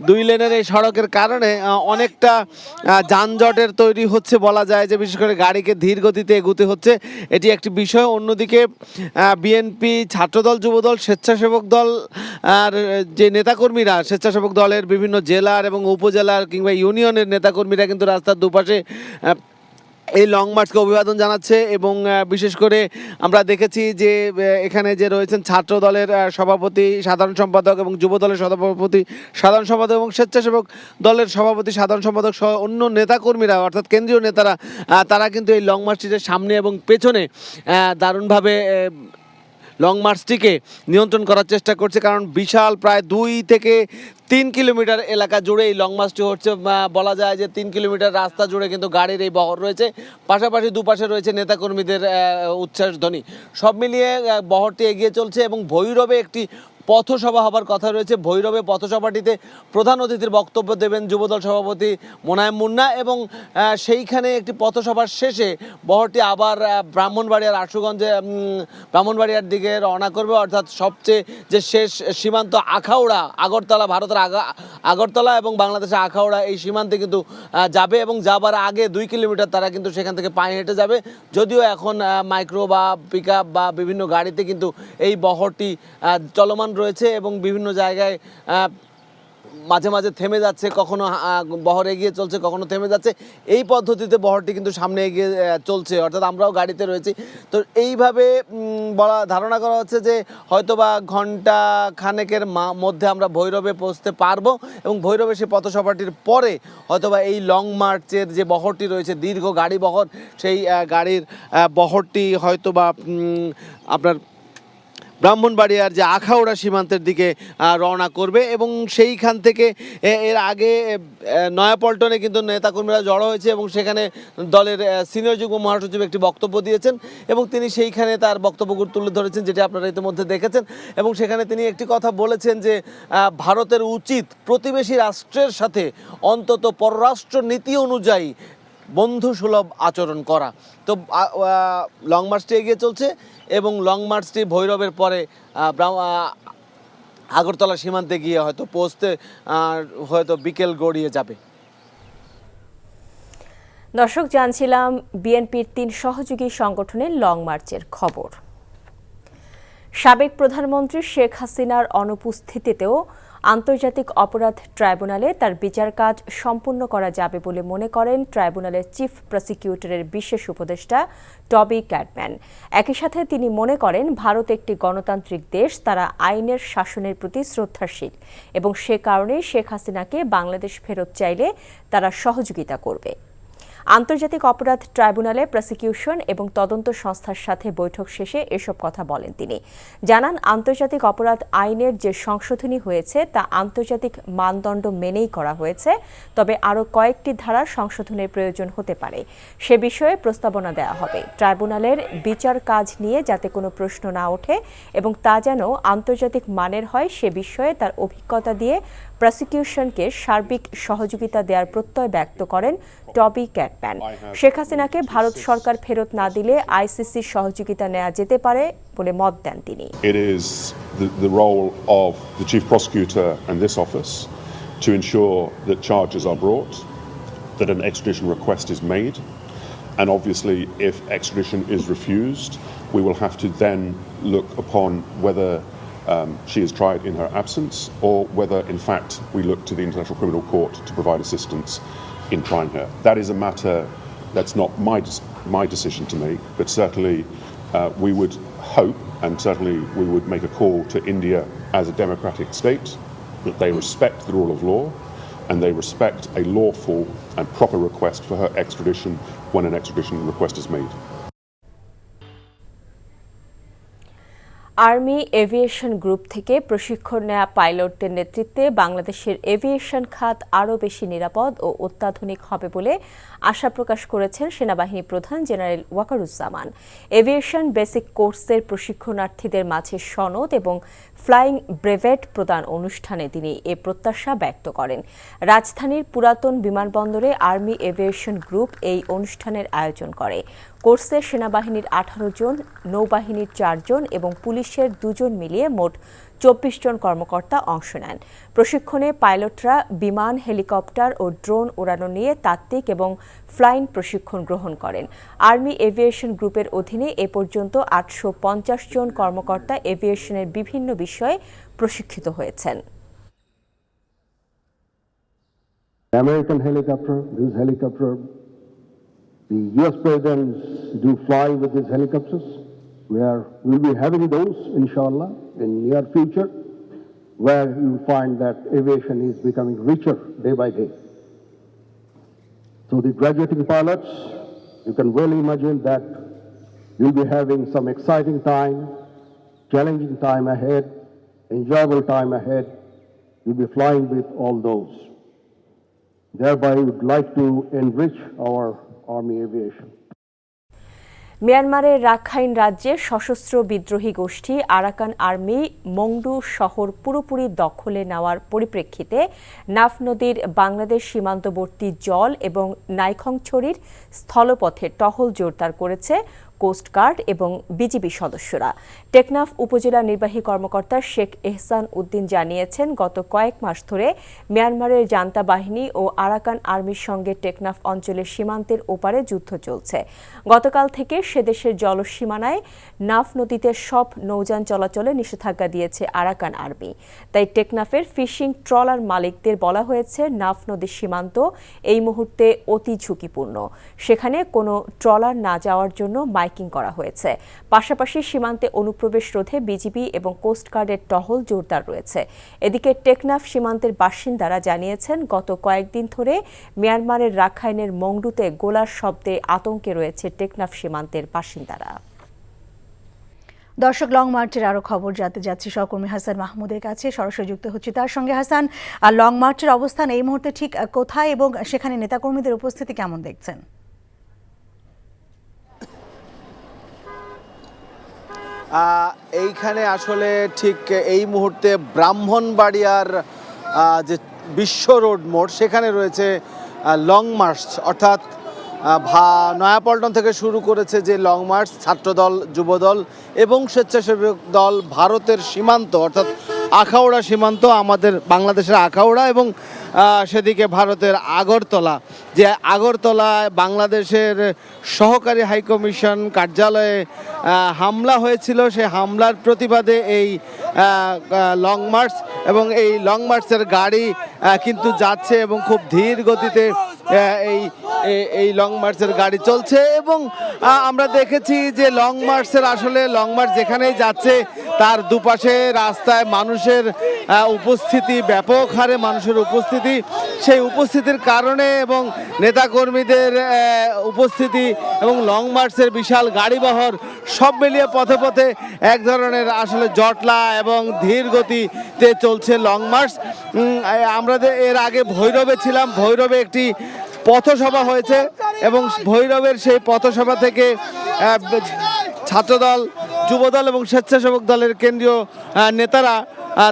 2 লেনের এই সড়কের কারণে অনেকটা যানজটের তৈরি হচ্ছে বলা যায়, যে বিশেষ করে গাড়িকে ধীর গতিতে এগুতে হচ্ছে, এটি একটি বিষয়। অন্যদিকে বিএনপি, ছাত্রদল, যুবদল, স্বেচ্ছাসেবক দল আর যে নেতাকর্মীরা, স্বেচ্ছাসেবক দলের বিভিন্ন জেলার এবং উপজেলার কিংবা ইউনিয়নের নেতাকর্মীরা কিন্তু রাস্তার দুপাশে এই লং মার্চকে অভিবাদন জানাচ্ছে এবং বিশেষ করে আমরা দেখেছি যে এখানে যে রয়েছেন ছাত্র দলের সভাপতি, সাধারণ সম্পাদক এবং যুব দলের সভাপতি, সাধারণ সম্পাদক এবং স্বেচ্ছাসেবক দলের সভাপতি, সাধারণ সম্পাদক সহ অন্য নেতাকর্মীরা অর্থাৎ কেন্দ্রীয় নেতারা, তারা কিন্তু এই লং মার্চটির সামনে এবং পেছনে দারুণভাবে লং মার্চটিকে নিয়ন্ত্রণ করার চেষ্টা করছে। কারণ বিশাল প্রায় 2 থেকে 3 কিলোমিটার এলাকা জুড়ে এই লং মার্চটি হচ্ছে। বলা যায় যে 3 কিলোমিটার রাস্তা জুড়ে কিন্তু গাড়ির এই বহর রয়েছে, পাশাপাশি দুপাশে রয়েছে নেতাকর্মীদের উচ্ছ্বাস ধ্বনি। সব মিলিয়ে বহরটি এগিয়ে চলছে এবং ভৈরবে একটি পথসভা হবার কথা রয়েছে। ভৈরবে পথসভাটিতে প্রধান অতিথির বক্তব্য দেবেন যুবদল সভাপতি মোনায়েম মুন্না এবং সেইখানে একটি পথসভার শেষে বহরটি আবার ব্রাহ্মণবাড়িয়ার আশুগঞ্জে ব্রাহ্মণবাড়িয়ার দিকে রওনা করবে, অর্থাৎ সবচেয়ে যে শেষ সীমান্ত আখাউড়া, আগরতলা, ভারতের আগরতলা এবং বাংলাদেশের আখাউড়া, এই সীমান্তে কিন্তু যাবে এবং যাবার আগে 2 কিলোমিটার তারা কিন্তু সেখান থেকে পায়ে হেঁটে যাবে। যদিও এখন মাইক্রো বা পিকআপ বা বিভিন্ন গাড়িতে কিন্তু এই বহরটি চলমান রয়েছে এবং বিভিন্ন জায়গায় মাঝে মাঝে থেমে যাচ্ছে, কখনো বহর এগিয়ে চলছে, কখনো থেমে যাচ্ছে। এই পদ্ধতিতে বহরটি কিন্তু সামনে এগিয়ে চলছে, অর্থাৎ আমরাও গাড়িতে রয়েছি। তো এইভাবে ধারণা করা হচ্ছে যে হয়তোবা ঘন্টা খানেকের মধ্যে আমরা ভৈরবে পৌঁছতে পারবো এবং ভৈরবে সেই পথসভাটির পরে হয়তোবা এই লং মার্চের যে বহরটি রয়েছে, দীর্ঘ গাড়ি বহর, সেই গাড়ির বহরটি হয়তোবা আপনার ব্রাহ্মণবাড়িয়ার যে আখাউড়া সীমান্তের দিকে রওনা করবে এবং সেইখান থেকে এর আগে নয়াপল্টনে কিন্তু নেতাকর্মীরা জড়ো হয়েছে এবং সেখানে দলের সিনিয়র যুগ্ম মহাসচিব একটি বক্তব্য দিয়েছেন এবং তিনি সেইখানে তার বক্তব্যগুলো তুলে ধরেছেন, যেটি আপনারা ইতিমধ্যে দেখেছেন। এবং সেখানে তিনি একটি কথা বলেছেন যে ভারতের উচিত প্রতিবেশী রাষ্ট্রের সাথে অন্তত পররাষ্ট্র নীতি অনুযায়ী বন্ধুসুলভ আচরণ করা। তো লং মার্চটি এগিয়ে চলছে এবং লং মার্চটি ভৈরবের পরে আগরতলা সীমান্তে গিয়ে হয়তো পৌঁছতে হয়তো বিকেল গড়িয়ে যাবে। দর্শক, জানছিলাম বিএনপির 3 সহযোগী সংগঠনের লং মার্চের খবর। সাবেক প্রধানমন্ত্রী শেখ হাসিনার অনুপস্থিতিতেও আন্তর্জাতিক অপরাধ ট্রাইব্যুনালে তার বিচার কাজ সম্পূর্ণ করা যাবে বলে মনে করেন ট্রাইব্যুনালের চিফ প্রসিকিউটরের বিশেষ উপদেষ্টা টবি ক্যাটম্যান। একই সাথে তিনি মনে করেন ভারত একটি গণতান্ত্রিক দেশ, তারা আইনের শাসনের প্রতি শ্রদ্ধাশীল এবং সে কারণে শেখ হাসিনাকে বাংলাদেশ ফেরত চাইলে তারা সহযোগিতা করবে। আন্তর্জাতিক অপরাধ ট্রাইব্যুনালে প্রসিকিউশন এবং তদন্ত সংস্থার সাথে বৈঠক শেষে এসব কথা বলেন তিনি। জানান, আন্তর্জাতিক অপরাধ আইনের যে সংশোধনী হয়েছে তা আন্তর্জাতিক মানদণ্ড মেনেই করা হয়েছে, তবে আরও কয়েকটি ধারা সংশোধনের প্রয়োজন হতে পারে। সে বিষয়ে প্রস্তাবনা দেওয়া হবে। ট্রাইব্যুনালের বিচার কাজ নিয়ে যাতে কোনো প্রশ্ন না ওঠে এবং তা যেন আন্তর্জাতিক মানের হয় সে বিষয়ে তার অভিজ্ঞতা দিয়ে প্রসিকিউশনকে সার্বিক সহযোগিতা দেওয়ার প্রত্যয় ব্যক্ত করেন টবি ক্যাটম্যান। শেখ হাসিনাকে ভারত সরকার ফেরত না দিলে আইসিসির সহযোগিতা নেওয়া যেতে পারে বলে মত দেন তিনি। It is the role of the chief prosecutor and this office to ensure that charges are brought, that an extradition request is made, and obviously if extradition is refused, we will have to then look upon whether she is tried in her absence or whether in fact we look to the International Criminal Court to provide assistance in trying her. That is a matter that's not my decision to make, but certainly we would hope and certainly we would make a call to India as a democratic state that they respect the rule of law and they respect a lawful and proper request for her extradition when an extradition request is made. Army aviation group থেকে প্রশিক্ষণ নেওয়া পাইলটদের নেতৃত্বে বাংলাদেশের aviation খাত আরও বেশি নিরাপদ ও অত্যাধুনিক হবে বলে আশা প্রকাশ করেছেন সেনাবাহিনী প্রধান জেনারেল ওয়াকারুজ্জামান। এভিয়েশন বেসিক কোর্সের প্রশিক্ষণার্থীদের মাঝে সনদ এবং ফ্লাইং ব্রেভেট প্রদান অনুষ্ঠানে তিনি এ প্রত্যাশা ব্যক্ত করেন। রাজধানীর পুরাতন বিমানবন্দরে আর্মি এভিয়েশন গ্রুপ এই অনুষ্ঠানের আয়োজন করে। কোর্সে সেনাবাহিনীর 18 জন, নৌবাহিনীর 4 জন এবং পুলিশের 2 জন মিলিয়ে মোট 24 জন কর্মকর্তা অংশ নেন। প্রশিক্ষণে পাইলটরা বিমান, হেলিকপ্টার ও ড্রোন উড়ানো নিয়ে তাত্ত্বিক এবং ফ্লাইং প্রশিক্ষণ গ্রহণ করেন। আর্মি এভিয়েশন গ্রুপের অধীনে এ পর্যন্ত 850 জন কর্মকর্তা এভিয়েশনের বিভিন্ন বিষয়ে প্রশিক্ষিত হয়েছেন। American helicopter, this helicopter, the US presidents do fly with these helicopters. We'll be having those, inshallah, in near future, where you'll find that aviation is becoming richer day by day. So the graduating pilots, you can well imagine that you'll be having some exciting time, challenging time ahead, enjoyable time ahead. You'll be flying with all those. Thereby, we would like to enrich our Army aviation. মিয়ানমারের Rakhine রাজ্যে সশস্ত্র বিদ্রোহী গোষ্ঠী Arakan army Maungdaw শহর পুরোপুরি দখলে নেওয়ার পরিপ্রেক্ষিতে নাফ নদীর বাংলাদেশ সীমান্তবর্তী জল এবং নাইখংছড়ির স্থলপথে টহল জোরদার করেছে কোস্টগার্ড এবং বিজিবি সদস্যরা। টেকনাফ উপজেলা নির্বাহী কর্মকর্তা শেখ এহসান উদ্দিন জানিয়েছেন, গত কয়েক মাস ধরে মিয়ানমারের জান্তা বাহিনী ও আরাকান আর্মির সঙ্গে টেকনাফ অঞ্চলের সীমান্তের ওপারে যুদ্ধ চলছে। গতকাল থেকে সেদেশের জলসীমানায় নাফ নদীতে সব নৌযান চলাচলে নিষেধাজ্ঞা দিয়েছে আরাকান আর্মি। তাই টেকনাফের ফিশিং ট্রলার মালিকদের বলা হয়েছে, নাফ নদীর সীমান্ত এই মুহূর্তে অতি ঝুঁকিপূর্ণ, সেখানে কোনো ট্রলার না যাওয়ার জন্য মাইকিং করা হয়েছে। পাশাপাশি সীমান্তে অনুপ্রবেশ রোধে বিজিবি এবং কোস্টগার্ডের টহল জোরদার রয়েছে। এদিকে টেকনাফ সীমান্তের বাসিন্দারা জানিয়েছেন, গত কয়েকদিন ধরে মিয়ানমারের রাখাইনের মংডুতে গোলার শব্দে আতঙ্কে রয়েছে টেকনাফ সীমান্তের বাসিন্দারা। দর্শক, লং মার্চের আরো খবর জানতে যাচ্ছি সহকর্মী হাসান মাহমুদের কাছে, সরাসরি যুক্ত হচ্ছে তার সঙ্গে। হাসান, লং মার্চের অবস্থান এই মুহূর্তে ঠিক কোথায় এবং সেখানে নেতাকর্মীদের উপস্থিতি কেমন দেখছেন? এইখানে আসলে ঠিক এই মুহূর্তে ব্রাহ্মণবাড়িয়ার যে বিশ্ব রোড মোড়, সেখানে রয়েছে লং মার্চ, অর্থাৎ নয়াপল্টন থেকে শুরু করেছে যে লং মার্চ, ছাত্রদল, যুবদল এবং স্বেচ্ছাসেবক দল ভারতের সীমান্ত অর্থাৎ আখাউড়া সীমান্ত, আমাদের বাংলাদেশের আখাউড়া, এবং সেদিকে ভারতের আগরতলা, যে আগরতলায় বাংলাদেশের সহকারী হাইকমিশন কার্যালয়ে হামলা হয়েছিল, সেই হামলার প্রতিবাদে এই লং মার্চ, এবং এই লং মার্চের গাড়ি কিন্তু যাচ্ছে এবং খুব ধীর গতিতে এই লং মার্চের গাড়ি চলছে। এবং আমরা দেখেছি যে লং মার্চ যেখানেই যাচ্ছে তার দুপাশে রাস্তায় মানুষের উপস্থিতি, ব্যাপক হারে মানুষের উপস্থিতি, সেই উপস্থিতির কারণে এবং নেতাকর্মীদের উপস্থিতি এবং লং মার্চের বিশাল গাড়িবহর সব মিলিয়ে পথে পথে এক ধরনের আসলে জটলা এবং ধীর গতিতে চলছে লং মার্চ। আমরা এর আগে ভৈরবে ছিলাম, ভৈরবে একটি পথসভা হয়েছে এবং ভৈরবের সেই পথসভা থেকে ছাত্রদল, যুবদল এবং স্বেচ্ছাসেবক দলের কেন্দ্রীয় নেতারা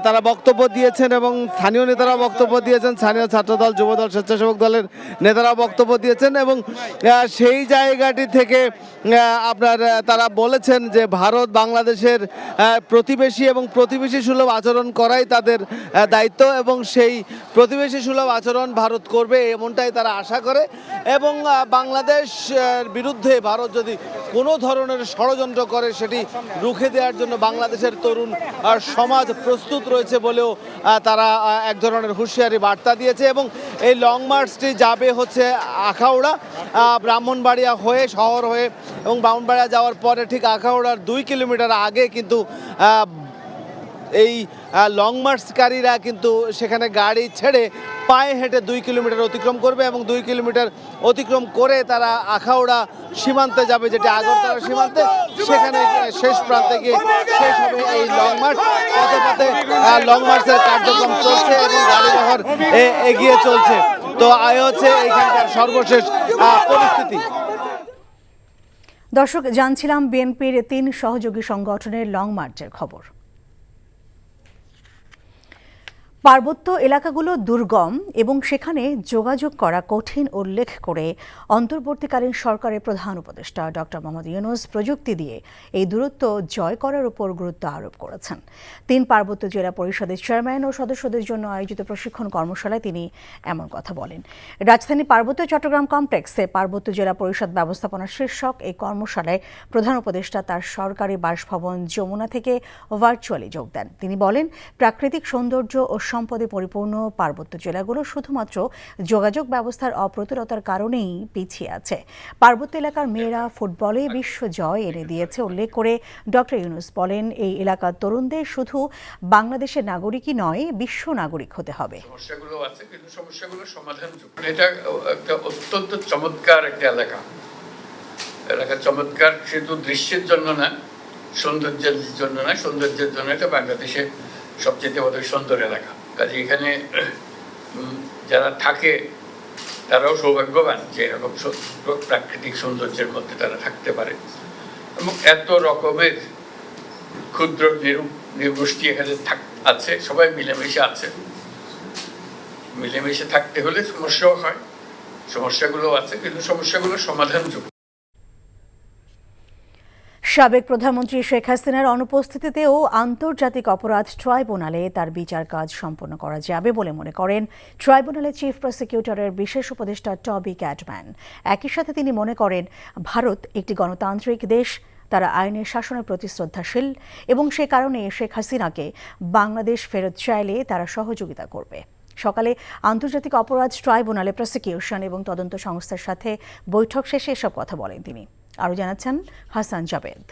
তারা বক্তব্য দিয়েছেন এবং স্থানীয় নেতারা বক্তব্য দিয়েছেন, স্থানীয় ছাত্রদল, যুবদল, স্বেচ্ছাসেবক দলের নেতারা বক্তব্য দিয়েছেন। এবং সেই জায়গাটি থেকে তারা বলেছেন যে ভারত বাংলাদেশের প্রতিবেশী এবং প্রতিবেশী সুলভ আচরণ করাই তাদের দায়িত্ব, এবং সেই প্রতিবেশী সুলভ আচরণ ভারত করবে এমনটাই তারা আশা করে। এবং বাংলাদেশ বিরুদ্ধে ভারত যদি কোনো ধরনের ষড়যন্ত্র করে সেটি রুখে দেওয়ার জন্য বাংলাদেশের তরুণ সমাজ প্রস্তুত রয়েছে বলেও তারা এক ধরনের হুঁশিয়ারি বার্তা দিয়েছে। এবং এই লং মার্চটি যাবে হচ্ছে আখাউড়া, ব্রাহ্মণবাড়িয়া হয়ে, শহর হয়ে, এবং ব্রাহ্মণবাড়িয়া যাওয়ার পরে ঠিক আখাউড়ার 2 কিলোমিটার আগে কিন্তু এই লং মার্চকারীরা কিন্তু সেখানে গাড়ি ছেড়ে পায়ে হেঁটে 2 কিলোমিটার অতিক্রম করবে এবং 2 কিলোমিটার অতিক্রম করে তারা আখাউড়া সীমান্তে যাবে, যেটি আগরতলা সীমান্তে, সেখানে শেষ প্রান্তে গিয়ে শেষ হবে এই লং মার্চ। পথে পথে লং মার্চের কার্যক্রম চলছে এবং গাড়িবহর এগিয়ে চলছে। তো হচ্ছে এইখানকার সর্বশেষ পরিস্থিতি। দর্শক, জানছিলাম বিএনপির 3 সহযোগী সংগঠনের লং মার্চের খবর। পার্বত্য এলাকাগুলো দুর্গম এবং সেখানে যোগাযোগ করা কঠিন উল্লেখ করে অন্তর্বর্তীকালীন সরকারের প্রধান উপদেষ্টা ডক্টর মোহাম্মদ ইউনূস প্রযুক্তি দিয়ে এই দূরত্ব জয় করার উপর গুরুত্ব আরোপ করেছেন। 3 পার্বত্য জেলা পরিষদের চেয়ারম্যান ও সদস্যদের জন্য আয়োজিত প্রশিক্ষণ কর্মশালায় তিনি এমন কথা বলেন। রাজধানী পার্বত্য চট্টগ্রাম কমপ্লেক্সে পার্বত্য জেলা পরিষদ ব্যবস্থাপনা শীর্ষক এই কর্মশালায় প্রধান উপদেষ্টা তার সরকারি বাসভবন যমুনা থেকে ভার্চুয়ালি যোগ দেন। তিনি বলেন, প্রাকৃতিক সৌন্দর্য ও সম্পদে পরিপূর্ণ পার্বত্য জেলাগুলো শুধুমাত্র যোগাযোগ ব্যবস্থার অপ্রতুলতার কারণেই পিছিয়ে আছে। পার্বত্য এলাকার মেয়েরা ফুটবলে বিশ্ব জয় এনে দিয়েছে উল্লেখ করে ডক্টর ইউনূস বলেন, এই এলাকার তরুণদের শুধু বাংলাদেশের নাগরিকই নয়, বিশ্ব নাগরিক হতে হবে। সমস্যাগুলো আছে কিন্তু সমস্যাগুলো সমাধানযোগ্য। এটা একটা অত্যন্ত চমৎকার একটা এলাকা চমৎকার শুধু দৃশ্যের জন্য না, সৌন্দর্যের জন্য না, সৌন্দর্যের জন্য এটা বাংলাদেশের সবচেয়ে বড় সুন্দর এলাকা। কাজে এখানে যারা থাকে তারাও সৌভাগ্যবান যে এরকম প্রাকৃতিক সৌন্দর্যের মধ্যে তারা থাকতে পারে। এবং এত রকমের ক্ষুদ্র নির্গোষ্ঠী এখানে আছে, সবাই মিলেমিশে আছে। মিলেমিশে থাকতে হলে সমস্যাও হয়, সমস্যাগুলো আছে কিন্তু সমস্যাগুলো সমাধানযোগ্য। সাবেক প্রধানমন্ত্রী শেখ হাসিনার অনুপস্থিতিতেও আন্তর্জাতিক অপরাধ ট্রাইব্যুনালে তার বিচার কাজ সম্পন্ন করা যাবে বলে মনে করেন ট্রাইব্যুনালের চিফ প্রসিকিউটরের বিশেষ উপদেষ্টা টবি ক্যাটম্যান। একই সাথে তিনি মনে করেন, ভারত একটি গণতান্ত্রিক দেশ, তারা আইনের শাসনের প্রতি শ্রদ্ধাশীল এবং সে কারণে শেখ হাসিনাকে বাংলাদেশ ফেরত চাইলে তারা সহযোগিতা করবে। সকালে আন্তর্জাতিক অপরাধ ট্রাইব্যুনালে প্রসিকিউশন এবং তদন্ত সংস্থার সাথে বৈঠক শেষে এসব কথা বলেন তিনি। আরও জানাচ্ছেন হাসান জাবেদ।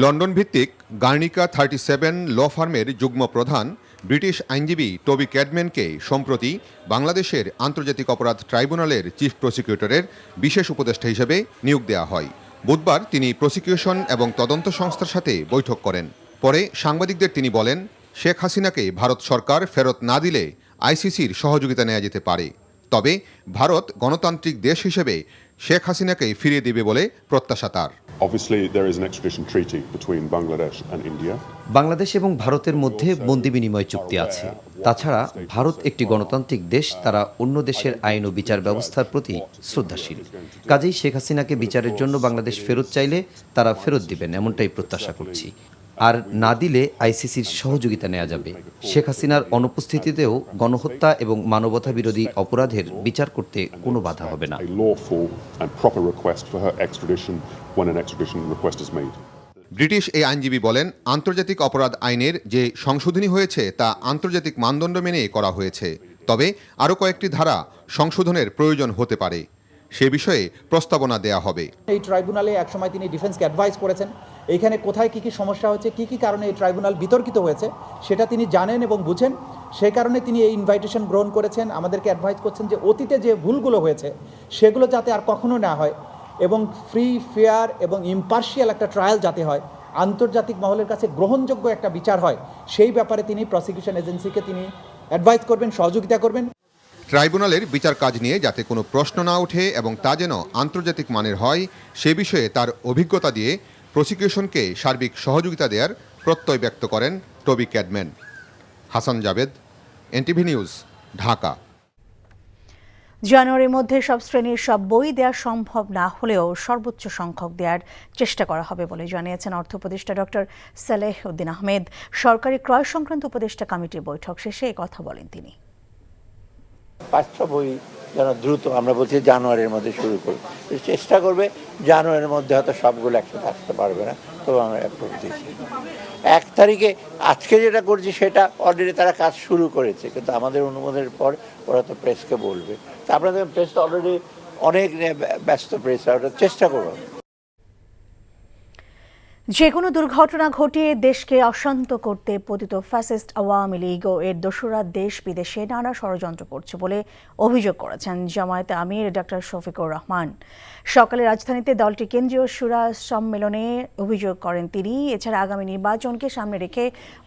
লন্ডন ভিত্তিক গার্নিকা 37 ল ফার্মের যুগ্ম প্রধান ব্রিটিশ আইনজীবী টবি ক্যাটম্যানকে সম্প্রতি বাংলাদেশের আন্তর্জাতিক অপরাধ ট্রাইব্যুনালের চিফ প্রসিকিউটরের বিশেষ উপদেষ্টা হিসেবে নিয়োগ দেওয়া হয়। বুধবার তিনি প্রসিকিউশন এবং তদন্ত সংস্থার সাথে বৈঠক করেন। পরে সাংবাদিকদের তিনি বলেন, শেখ হাসিনাকে ভারত সরকার ফেরত না দিলে আইসিসির সহযোগিতা নেওয়া যেতে পারে। তবে ভারত গণতান্ত্রিক দেশ হিসেবে শেখ হাসিনাকে ফিরিয়ে দেবে বলে প্রত্যাশা তার। Obviously, there is an extradition treaty between Bangladesh and India. Bangladesh এবং ভারতের মধ্যে বন্দি বিনিময় চুক্তি আছে। তাছাড়া ভারত একটি গণতান্ত্রিক দেশ, তারা অন্য দেশের আইন ও বিচার ব্যবস্থার প্রতি শ্রদ্ধাশীল। কাজেই শেখ হাসিনাকে বিচারের জন্য বাংলাদেশ ফেরত চাইলে তারা ফেরত দিবেন, এমনটাই প্রত্যাশা করছি। আর না দিলে আইসিসির সহযোগিতা নেওয়া যাবে। শেখ হাসিনার অনুপস্থিতিতেও গণহত্যা এবং মানবতা বিরোধী অপরাধের বিচার করতে কোনো বাধা হবে না। ব্রিটিশ এই আইনজীবী বলেন, আন্তর্জাতিক অপরাধ আইনের যে সংশোধনী হয়েছে তা আন্তর্জাতিক মানদণ্ড মেনে করা হয়েছে। তবে আরও কয়েকটি ধারা সংশোধনের প্রয়োজন হতে পারে, সে বিষয়ে প্রস্তাবনা দেয়া হবে। এই ট্রাইব্যুনালে একসময় তিনি ডিফেন্সকে অ্যাডভাইস করেছেন, এইখানে কোথায় কী কী সমস্যা হচ্ছে, কী কী কারণে এই ট্রাইব্যুনাল বিতর্কিত হয়েছে সেটা তিনি জানেন এবং বুঝেন। সেই কারণে তিনি এই ইনভাইটেশন গ্রহণ করেছেন, আমাদেরকে অ্যাডভাইস করছেন যে অতীতে যে ভুলগুলো হয়েছে সেগুলো যাতে আর কখনো না হয় এবং ফ্রি, ফেয়ার এবং ইম্পার্শিয়াল একটা ট্রায়াল যাতে হয়, আন্তর্জাতিক মহলের কাছে গ্রহণযোগ্য একটা বিচার হয়, সেই ব্যাপারে তিনি প্রসিকিউশন এজেন্সিকে তিনি অ্যাডভাইস করবেন, সহযোগিতা করবেন। ট্রাইব্যুনালের বিচার কাজ নিয়ে যাতে কোনো প্রশ্ন না ওঠে এবং তা যেন আন্তর্জাতিক মানের হয়, সে বিষয়ে তার অভিজ্ঞতা দিয়ে প্রসিকিউশনকে সার্বিক সহযোগিতা দেওয়ার প্রত্যয় ব্যক্ত করেন Toby Cadman. Hasan Javed, NTV news, Dhaka. জানুয়ারির মধ্যে সব শ্রেণীর সব বই দেওয়া সম্ভব না হলেও সর্বোচ্চ সংখ্যক দেওয়ার চেষ্টা করা হবে বলে জানিয়েছেন অর্থ উপদেষ্টা ডক্টর সালেহ উদ্দিন আহমেদ। সরকারি ক্রয় সংক্রান্ত উপদেষ্টা কমিটির বৈঠক শেষে এই কথা বলেন তিনি। 500 বই যেন দ্রুত, আমরা বলছি জানুয়ারির মধ্যে শুরু করব, চেষ্টা করবে। জানুয়ারির মধ্যে হয়তো সবগুলো একসাথে আসতে পারবে না, তবে আমরা অ্যাপ্রুভ দিয়েছি। 1 তারিখে আজকে যেটা করছি সেটা অলরেডি তারা কাজ শুরু করেছে, কিন্তু আমাদের অনুমোদনের পর ওরা তো প্রেসকে বলবে। তা আপনাদের প্রেস তো অলরেডি অনেক ব্যস্ত প্রেস, ওটা চেষ্টা করবো। যে কোনো দুর্ঘটনা ঘটিয়ে দেশকে অশান্ত করতে পতিত ফ্যাসিস্ট আওয়ামী লীগ ও এর দোসরা দেশ বিদেশে নানা ষড়যন্ত্র করছে বলে অভিযোগ করেছেন জামায়াতে আমির ডক্টর শফিকুর রহমান। সকালে রাজধানীতে দলটি কেন্দ্রীয় শুরা সম্মেলনে অভিযোগ করেন তিনি। এছাড়া আগামী নির্বাচনকে সামনে রেখে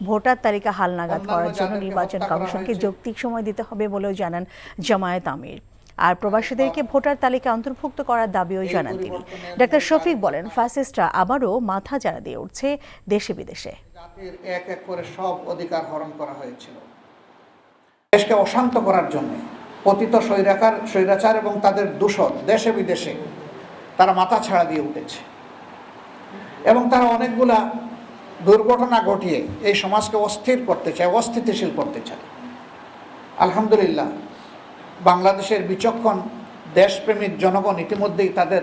ভোটার তালিকা হালনাগাদ করার জন্য নির্বাচন কমিশনকে যৌক্তিক সময় দিতে হবে বলেও জানান জামায়াত আমির। আর প্রবাসীদেরকে ভোটার তালিকায় অন্তর্ভুক্ত করার দাবিও জানান তিনি। ডক্টর শফিক বলেন, ফ্যাসিস্টরা আবারও মাথা চাড়া দিয়ে উঠছে দেশে বিদেশে। জাতির এক এক করে সব অধিকার হরণ করা হয়েছিল দেশকে অশান্ত করার জন্য। পতিত স্বৈরাচার এবং তাদের দূষণ দেশে বিদেশে তারা মাথা ছাড়া দিয়ে উঠেছে এবং তারা অনেকগুলা দুর্ঘটনা ঘটিয়ে এই সমাজকে অস্থির করতে চায়, অস্থিতিশীল করতে চায়। আলহামদুলিল্লাহ, বাংলাদেশের বিচক্ষণ দেশপ্রেমিক জনগণ ইতিমধ্যেই তাদের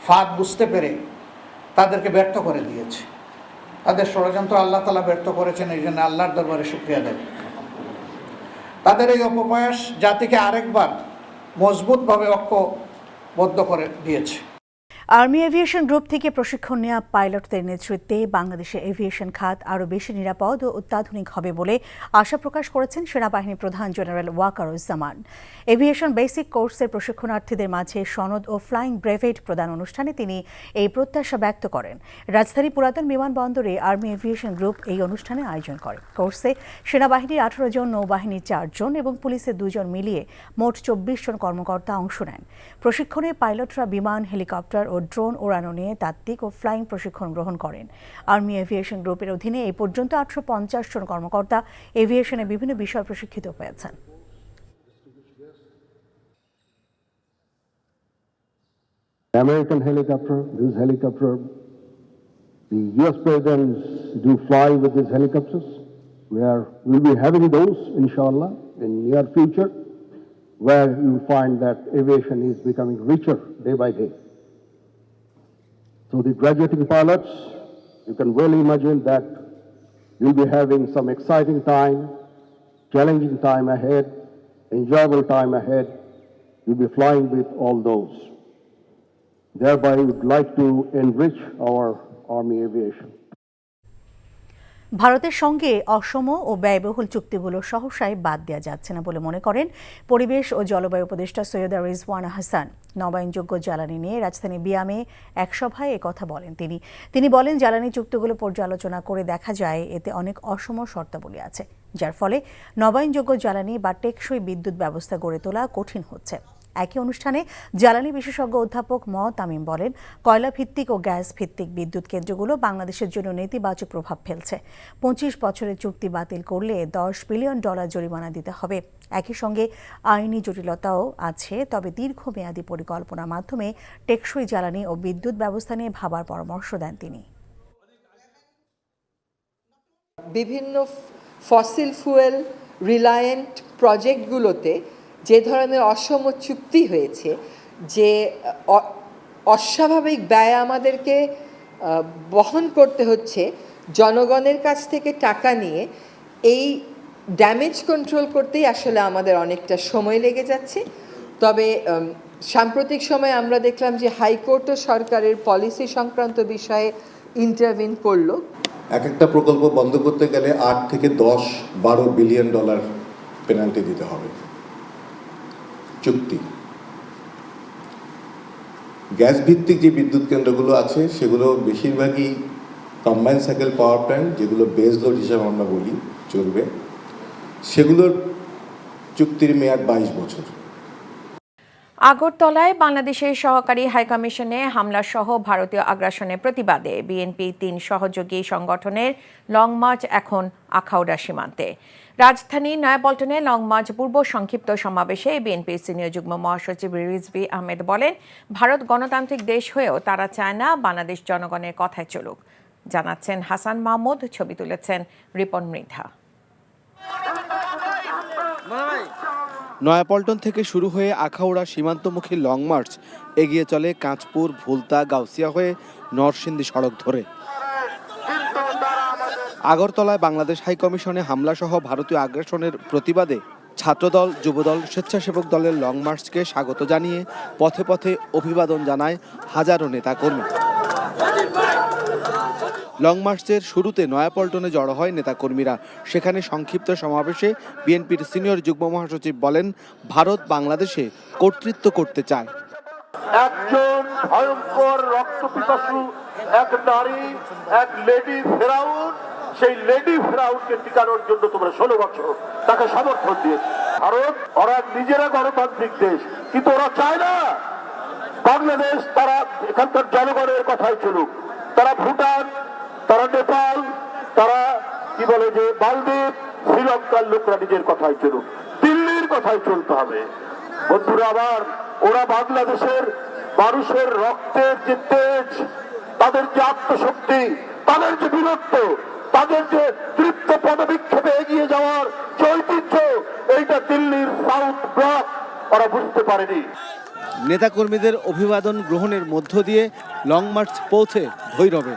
ফাঁদ বুঝতে পেরে তাদেরকে ব্যর্থ করে দিয়েছে। তাদের ষড়যন্ত্র আল্লাহ তাআলা ব্যর্থ করেছেন, এই জন্য আল্লাহর দরবারে শুকরিয়া দেয়। তাদের এই অপপ্রয়াস জাতিকে আরেকবার মজবুতভাবে ঐক্যবদ্ধ করে দিয়েছে। আর্মি এভিয়েশন গ্রুপ থেকে প্রশিক্ষণ নেওয়া পাইলটদের নেতৃত্বে বাংলাদেশের এভিয়েশন খাত আরও বেশি নিরাপদ ও অত্যাধুনিক হবে বলে আশা প্রকাশ করেছেন সেনাবাহিনী প্রধান জেনারেল ওয়াকারুজ্জামান। এভিয়েশন বেসিক কোর্সের প্রশিক্ষণার্থীদের মাঝে সনদ ও ফ্লাইং ব্রেভেট প্রদান অনুষ্ঠানে তিনি এই প্রত্যাশা ব্যক্ত করেন। রাজধানী পুরাতন বিমানবন্দরে আর্মি এভিয়েশন গ্রুপ এই অনুষ্ঠানে আয়োজন করে। কোর্সে সেনাবাহিনীর 18 জন, নৌবাহিনীর 4 জন এবং পুলিশের 2 জন মিলিয়ে মোট 24 জন কর্মকর্তা অংশ নেন। প্রশিক্ষণে পাইলটরা বিমান, হেলিকপ্টার ও ড্রোন ওড়ানো নিয়ে তাত্ত্বিক ও ফ্লাইং প্রশিক্ষণ গ্রহণ করেন। আর্মি এভিয়েশন গ্রুপের অধীনে এই পর্যন্ত 850 জন কর্মকর্তা এভিয়েশনে বিভিন্ন বিষয় প্রশিক্ষিত হয়েছেন। American helicopter, this helicopter, the US presidents do fly with these helicopters. We'll be having those, inshallah, in near future, where you'll find that aviation is becoming richer day by day. So the graduating pilots, you can well imagine that you'll be having some exciting time, challenging time ahead, enjoyable time ahead. You'll be flying with all those. Thereby, we'd like to enrich our Army aviation. ভারতের সঙ্গে অসম ও ব্যয়বহুল চুক্তিগুলো সহসায় বাদ দেওয়া যাচ্ছে না বলে মনে করেন পরিবেশ ও জলবায়ু উপদেষ্টা সৈয়দা রিজওয়ানা হাসান। নবায়নযোগ্য জ্বালানি নিয়ে রাজধানী বিয়ামে এক সভায় একথা বলেন তিনি বলেন, জ্বালানি চুক্তিগুলো পর্যালোচনা করে দেখা যায় এতে অনেক অসম শর্তাবলী আছে, যার ফলে নবায়নযোগ্য জ্বালানি বা টেকসই বিদ্যুৎ ব্যবস্থা গড়ে তোলা কঠিন হচ্ছে। একই অনুষ্ঠানে জ্বালানি বিশেষজ্ঞ অধ্যাপক তামিম বলেন, কয়লা ভিত্তিক ও গ্যাস ভিত্তিক বিদ্যুৎ কেন্দ্রগুলো বাংলাদেশের জন্য নেতিবাচক প্রভাব ফেলছে। 25 বছরের চুক্তি বাতিল করলে $10 বিলিয়ন জরিমানা দিতে হবে। একই সঙ্গে আইনি জটিলতাও আছে, তবে দীর্ঘমেয়াদী পরিকল্পনার মাধ্যমে টেকসই জ্বালানি ও বিদ্যুৎ ব্যবস্থা নিয়ে ভাবার পরামর্শ দেন তিনি। বিভিন্ন ফসিল ফুয়েল রিলায়েন্ট প্রজেক্টগুলোতে যে ধরনের অসম চুক্তি হয়েছে, যে অস্বাভাবিক ব্যয় আমাদেরকে বহন করতে হচ্ছে, জনগণের কাছ থেকে টাকা নিয়ে এই ড্যামেজ কন্ট্রোল করতেই আসলে আমাদের অনেকটা সময় লেগে যাচ্ছে। তবে সাম্প্রতিক সময়ে আমরা দেখলাম যে হাইকোর্টও সরকারের পলিসি সংক্রান্ত বিষয়ে ইন্টারভিন করলো। এক একটা প্রকল্প বন্ধ করতে গেলে 8 থেকে 10-12 বিলিয়ন ডলার পেনাল্টি দিতে হবে। চুক্তি গ্যাস ভিত্তিক যে বিদ্যুৎ কেন্দ্রগুলো আছে সেগুলো বেশিরভাগই কম্বাইন্ড সাইকেল পাওয়ার প্ল্যান্ট, যেগুলো বেস লোড হিসাবে আমরা বলি চলবে, সেগুলোর চুক্তির মেয়াদ 22 বছর। আগরতলায় বাংলাদেশের সহকারী হাইকমিশনে হামলা সহ ভারতীয় আগ্রাসনের প্রতিবাদে বিএনপি 3 সহযোগী সংগঠনের লং মার্চ এখন আখাউড়া সীমান্তে। রাজধানীর নয়াপল্টনে লং মার্চ পূর্ব সংক্ষিপ্ত সমাবেশে বিএনপির সিনিয়র যুগ্ম মহাসচিব রিজভী আহমেদ বলেন, ভারত গণতান্ত্রিক দেশ হয়েও তারা চায় না বাংলাদেশ জনগণের কথায় চলুক। জানাচ্ছেন হাসান মাহমুদ, ছবি তুলেছেন রিপন মৃধা। নয়াপল্টন থেকে শুরু হয়ে আখাউড়া সীমান্তমুখী লং মার্চ এগিয়ে চলে কাঁচপুর, ভুলতা, গাউসিয়া হয়ে নরসিংদী সড়ক ধরে। আগরতলায় বাংলাদেশ হাইকমিশনে হামলা সহ ভারতীয় আগ্রাসনের প্রতিবাদে ছাত্রদল, যুবদল, স্বেচ্ছাসেবক দলের লং মার্চকে স্বাগত জানিয়ে পথে পথে অভিবাদন জানায় হাজারো নেতাকর্মী। লং মার্চের শুরুতে নয়াপল্টনে জড়ো হয় নেতাকর্মীরা। সেখানে সংক্ষিপ্ত সমাবেশে বিএনপির সিনিয়র যুগ্ম মহাসচিব বলেন, ভারত বাংলাদেশে কর্তৃত্ব করতে চায়। একজন ভয়ঙ্কর রক্তপিপাসু এক নারী, এক লেডি ফেরাউন, সেই লেডি ফেরাউনকে টিকানোর জন্য তোমরা 16 বছর তাকে সমর্থন দিয়েছে। ভারত ওরা নিজেরা গণতান্ত্রিক দেশ, কিন্তু ওরা চায় না বাংলাদেশ তারা এখানকার জনগণের কথাই চলুক। তারা ভুটান, তারা নেপাল, তারা কি বলে যে মালদ্বীপ, শ্রীলঙ্কার লোকরা নিজের কথাই চলুক, দিল্লির কথাই চলতে হবে। বন্ধুরা আবার ওরা বাংলাদেশের মানুষের রক্তের যে তেজ, তাদের যে আত্মশক্তি, তাদের যে বীরত্ব, তাদের যে তৃপ্ত পদবিক্ষেপে এগিয়ে যাওয়ার যে ঐতিহ্য, এইটা দিল্লির সাউথ ব্লক ওরা বুঝতে পারেনি। নেতাকর্মীদের অভিবাদন গ্রহণের মধ্য দিয়ে লং মার্চ পৌঁছে ভৈরবে।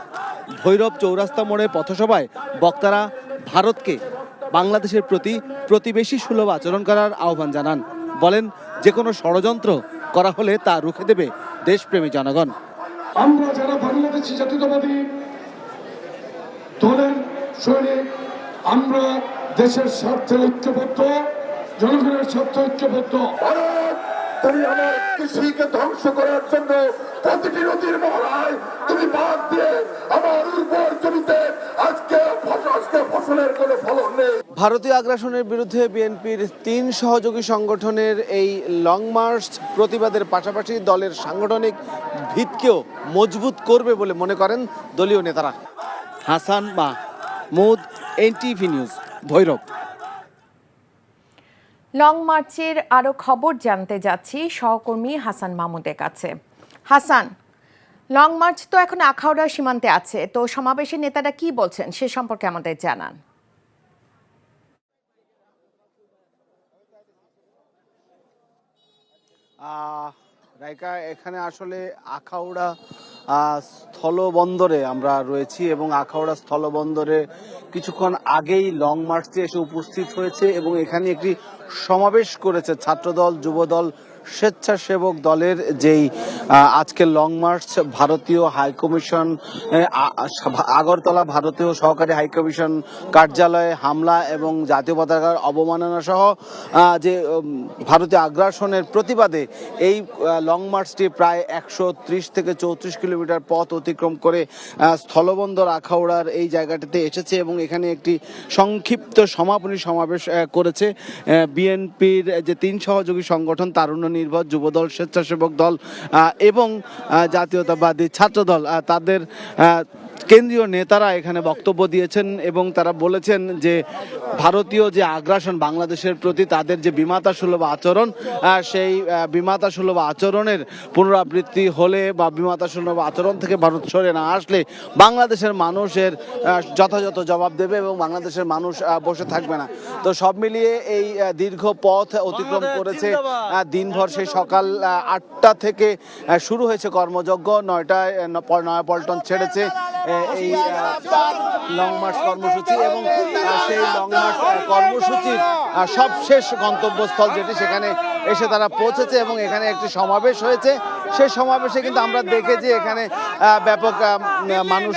ভৈরব চৌরাস্তা মোড়ে পথসভায় বক্তারা ভারতকে বাংলাদেশের প্রতি প্রতিবেশী সুলভ আচরণ করার আহ্বান জানান। বলেন, যে কোনো ষড়যন্ত্র করা হলে তা রুখে দেবে দেশপ্রেমী জনগণ। আমরা যারা বাংলাদেশি জাতীয়তাবাদী দলের সৈনিক, আমরা দেশের স্বার্থে ঐক্যবদ্ধ, জনগণের স্বার্থে ঐক্যবদ্ধ। তুমি আমার কৃষিকে ধ্বংস করার জন্য প্রতিটি নদীর মহড়ায় তুমি বাদ দিয়ে আমার উর্বর জমিতে আজকে ফসলের কোনো ফলন নেই। ভারতীয় আগ্রাসনের বিরুদ্ধে বিএনপির 3 সহযোগী সংগঠনের এই লং মার্চ প্রতিবাদের পাশাপাশি দলের সাংগঠনিক ভিতকেও মজবুত করবে বলে মনে করেন দলীয় নেতারা। Hasan Mahmud, NTV news, Bhairab. Long মার্চের আরও খবর জানতে যাচ্ছি সহকর্মী হাসান মাহমুদের কাছে। হাসান, লং মার্চ তো এখন আখাউড়া সীমান্তে আছে, তো সমাবেশের নেতারা কি বলছেন সে সম্পর্কে আমাদের জানান। রাইকা, এখানে আসলে আখাউড়া স্থলবন্দরে আমরা রয়েছি এবং আখাউড়া স্থলবন্দরে কিছুক্ষণ আগেই লং মার্চে এসে উপস্থিত হয়েছে এবং এখানে একটি সমাবেশ করেছে ছাত্রদল, যুবদল, স্বেচ্ছাসেবক দলের যেই আজকের লং মার্চ ভারতীয় হাইকমিশন আগরতলা ভারতীয় সহকারী হাইকমিশন কার্যালয়ে হামলা এবং জাতীয় পতাকার অবমাননা সহ যে ভারতীয় আগ্রাসনের প্রতিবাদে এই লং মার্চটি প্রায় 130 থেকে 34 কিলোমিটার পথ অতিক্রম করে স্থলবন্দর আখাউড়ার এই জায়গাটিতে এসেছে এবং এখানে একটি সংক্ষিপ্ত সমাপনী সমাবেশ করেছে বিএনপির যে 3 সহযোগী সংগঠন তারুণ্য নির্ভর যুবদল স্বেচ্ছাসেবক দল এবং জাতীয়তাবাদী ছাত্রদল তাদের কেন্দ্রীয় নেতারা এখানে বক্তব্য দিয়েছেন এবং তারা বলেছেন যে ভারতীয় যে আগ্রাসন বাংলাদেশের প্রতি তাদের যে বিমাতাসুলভ আচরণ সেই বিমাতাসুলভ আচরণের পুনরাবৃত্তি হলে বা বিমাতাসুলভ আচরণ থেকে ভারত সরে না আসলে বাংলাদেশের মানুষের যথাযথ জবাব দেবে এবং বাংলাদেশের মানুষ বসে থাকবে না। তো সব মিলিয়ে এই দীর্ঘ পথ অতিক্রম করেছে দিনভর, সেই সকাল 8টা থেকে শুরু হয়েছে কর্মযজ্ঞ, 9টায় নয়াপল্টন ছেড়েছে এই লং মার্চ কর্মসূচি এবং সেই লং মার্চ কর্মসূচির সবশেষ গন্তব্যস্থল যেটি সেখানে এসে তারা পৌঁছেছে এবং এখানে একটি সমাবেশ হয়েছে। সেই সমাবেশে কিন্তু আমরা দেখেছি এখানে ব্যাপক মানুষ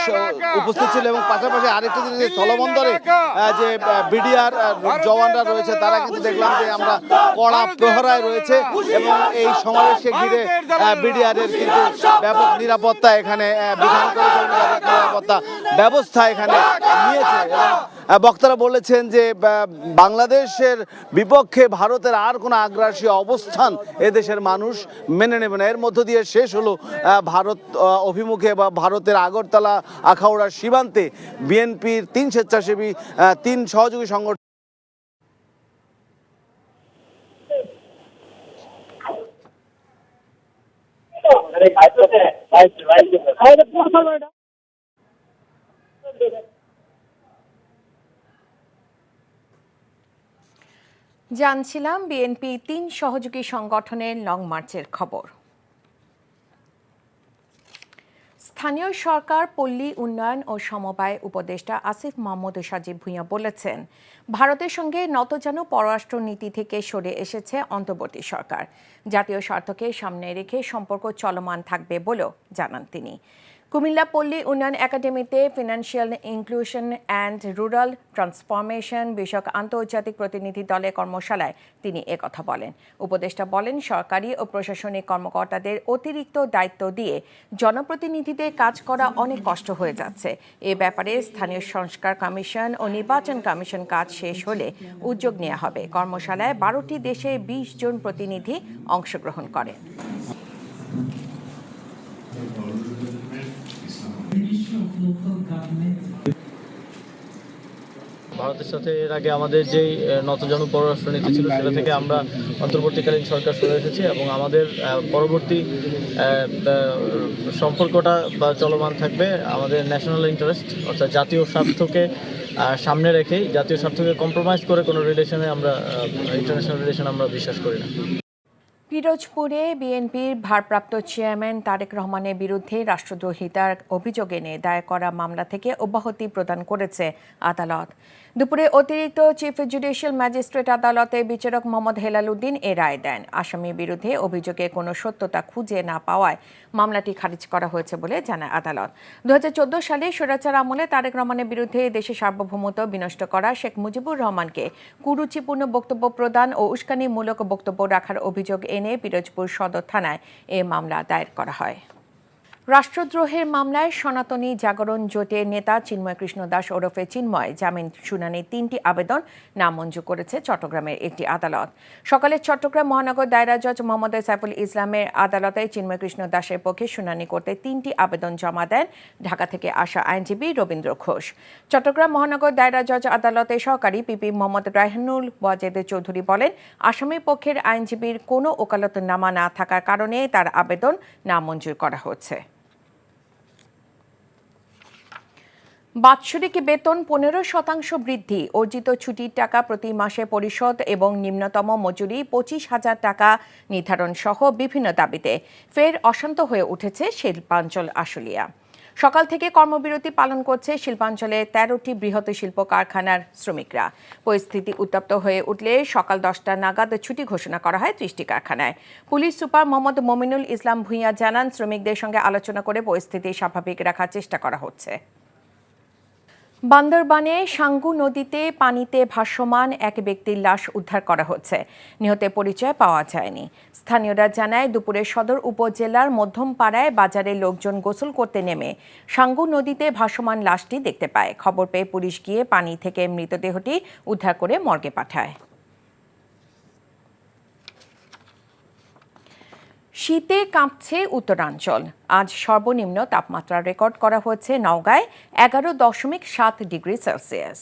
উপস্থিত ছিল এবং পাশাপাশি আরেকটি জিনিস স্থলবন্দরে যে বিডিআর জওয়ানরা রয়েছে তারা কিন্তু দেখলাম যে আমরা কড়া প্রহরায় রয়েছে এবং এই সমাবেশকে ঘিরে বিডিআর এর কিন্তু ব্যাপক নিরাপত্তা এখানে বিধান করেছে, নিরাপত্তা ব্যবস্থা এখানে নিয়েছে এবং বক্তারা বলেছেন যে বাংলাদেশের বিপক্ষে ভারতের আর কোনো আগ্রাসী অবস্থান এদেশের মানুষ মেনে নেবে না। এর মধ্য দিয়ে শেষ হলো ভারত অভিমুখে বা ভারতের আগরতলা আখাউড়া সীমান্তে বিএনপির 3 স্বেচ্ছাসেবী 3 সহযোগী সংগঠন জানছিলাম বিএনপি 3 সহযোগী সংগঠনের লং মার্চের খবর। স্থানীয় সরকার, পল্লী উন্নয়ন ও সমবায় উপদেষ্টা আসিফ মাহমুদ সাজিব ভুঁইয়া বলেছেন, ভারতের সঙ্গে নতজানু পররাষ্ট্র নীতি থেকে সরে এসেছে অন্তর্বর্তী সরকার। জাতীয় স্বার্থকে সামনে রেখে সম্পর্ক চলমান থাকবে বলেও জানান তিনি। কুমিল্লা পল্লী উন্নয়ন একাডেমিতে financial inclusion and rural transformation বিষয়ক আন্তর্জাতিক প্রতিনিধি দলের কর্মশালায় তিনি একথা বলেন। উপদেষ্টা বলেন, সরকারি ও প্রশাসনিক কর্মকর্তাদের অতিরিক্ত দায়িত্ব দিয়ে জনপ্রতিনিধিদের কাজ করা অনেক কষ্ট হয়ে যাচ্ছে। এ ব্যাপারে স্থানীয় সংস্কার কমিশন ও নির্বাচন কমিশন কাজ শেষ হলে উদ্যোগ নেওয়া হবে। কর্মশালায় 12টি দেশে 20 জন প্রতিনিধি অংশগ্রহণ করেন। ভারতের সাথে এর আগে আমাদের যেই নতজানু পররাষ্ট্র নীতি ছিল সেটা থেকে আমরা অন্তর্বর্তীকালীন সরকার সরে এসেছি এবং আমাদের পরবর্তী সম্পর্কটা বা চলমান থাকবে আমাদের ন্যাশনাল ইন্টারেস্ট অর্থাৎ জাতীয় স্বার্থকে সামনে রেখেই, জাতীয় স্বার্থকে কম্প্রোমাইজ করে কোনো রিলেশনে আমরা ইন্টারন্যাশনাল রিলেশন আমরা বিশ্বাস করি না। পিরোজপুরে বিএনপির ভারপ্রাপ্ত চেয়ারম্যান তারেক রহমানের বিরুদ্ধে রাষ্ট্রদ্রোহিতার অভিযোগ এনে দায়ের করা মামলা থেকে অব্যাহতি প্রদান করেছে আদালত। দুপুরে অতিরিক্ত চিফ জুডিশিয়াল ম্যাজিস্ট্রেট আদালতে বিচারক মোহাম্মদ হেলাল উদ্দিন এ রায় দেন। আসামির বিরুদ্ধে অভিযোগে কোনো সত্যতা খুঁজে না পাওয়ায় মামলাটি খারিজ করা হয়েছে বলে জানায় আদালত। 2014 সালে স্বৈরাচার আমলে তারেক রহমানের বিরুদ্ধে দেশের সার্বভৌমত্ব বিনষ্ট করা, শেখ মুজিবুর রহমানকে কুরুচিপূর্ণ বক্তব্য প্রদান ও উস্কানিমূলক বক্তব্য রাখার অভিযোগ এনে পিরোজপুর সদর থানায় এ মামলা দায়ের করা হয়। রাষ্ট্রদ্রোহের মামলায় সনাতনী জাগরণ জোটের নেতা চিন্ময় কৃষ্ণ দাস ওরফে চিন্ময় জামিন শুনানির 3টি আবেদন নামঞ্জুর করেছে চট্টগ্রামের একটি আদালত। সকালে চট্টগ্রাম মহানগর দায়রা জজ মোহাম্মদ সাইফুল ইসলামের আদালতে চিন্ময় কৃষ্ণ দাসের পক্ষে শুনানি করতে 3টি আবেদন জমা দেন ঢাকা থেকে আসা আইনজীবী রবীন্দ্র ঘোষ। চট্টগ্রাম মহানগর দায়রা জজ আদালতে সহকারী পিপি মোহাম্মদ রায়হানুল ওয়াজেদ চৌধুরী বলেন, আসামি পক্ষের আইনজীবীর কোনো ওকালতনামা না থাকার কারণে তার আবেদন নামঞ্জুর করা হচ্ছে। বাৎসরিক বেতন 15% বৃদ্ধি, অর্জিত ছুটির টাকা প্রতি মাসে পরিশোধ এবং নিম্নতম মজুরি 25,000 টাকা নির্ধারণ সহ বিভিন্ন দাবিতে ফের অশান্ত হয়ে উঠেছে শিল্পাঞ্চল আশুলিয়া। সকাল থেকে কর্মবিরতি পালন করছে শিল্পাঞ্চলে 13টি বৃহৎ শিল্প কারখানার শ্রমিকরা। পরিস্থিতি উত্তপ্ত হয়ে উঠলে সকাল 10টা নাগাদ ছুটি ঘোষণা করা হয় 30টি কারখানায়। পুলিশ সুপার মোহাম্মদ মমিনুল ইসলাম ভূঁইয়া জানান, শ্রমিকদের সঙ্গে আলোচনা করে পরিস্থিতি স্বাভাবিক রাখার চেষ্টা করা হচ্ছে। বান্দরবানে সাঙ্গু নদীতে পানিতে ভাসমান এক ব্যক্তির লাশ উদ্ধার করা হচ্ছে। নিহতের পরিচয় পাওয়া যায়নি। স্থানীয়রা জানায়, দুপুরে সদর উপজেলার মধ্যমপাড়ায় বাজারে লোকজন গোসল করতে নেমে সাঙ্গু নদীতে ভাসমান লাশটি দেখতে পায়। খবর পেয়ে পুলিশ গিয়ে পানি থেকে মৃতদেহটি উদ্ধার করে মর্গে পাঠায়। শীতে কাঁপছে উত্তরাঞ্চল। আজ সর্বনিম্ন তাপমাত্রা রেকর্ড করা হয়েছে নওগাঁয় 11.7 ডিগ্রি সেলসিয়াস।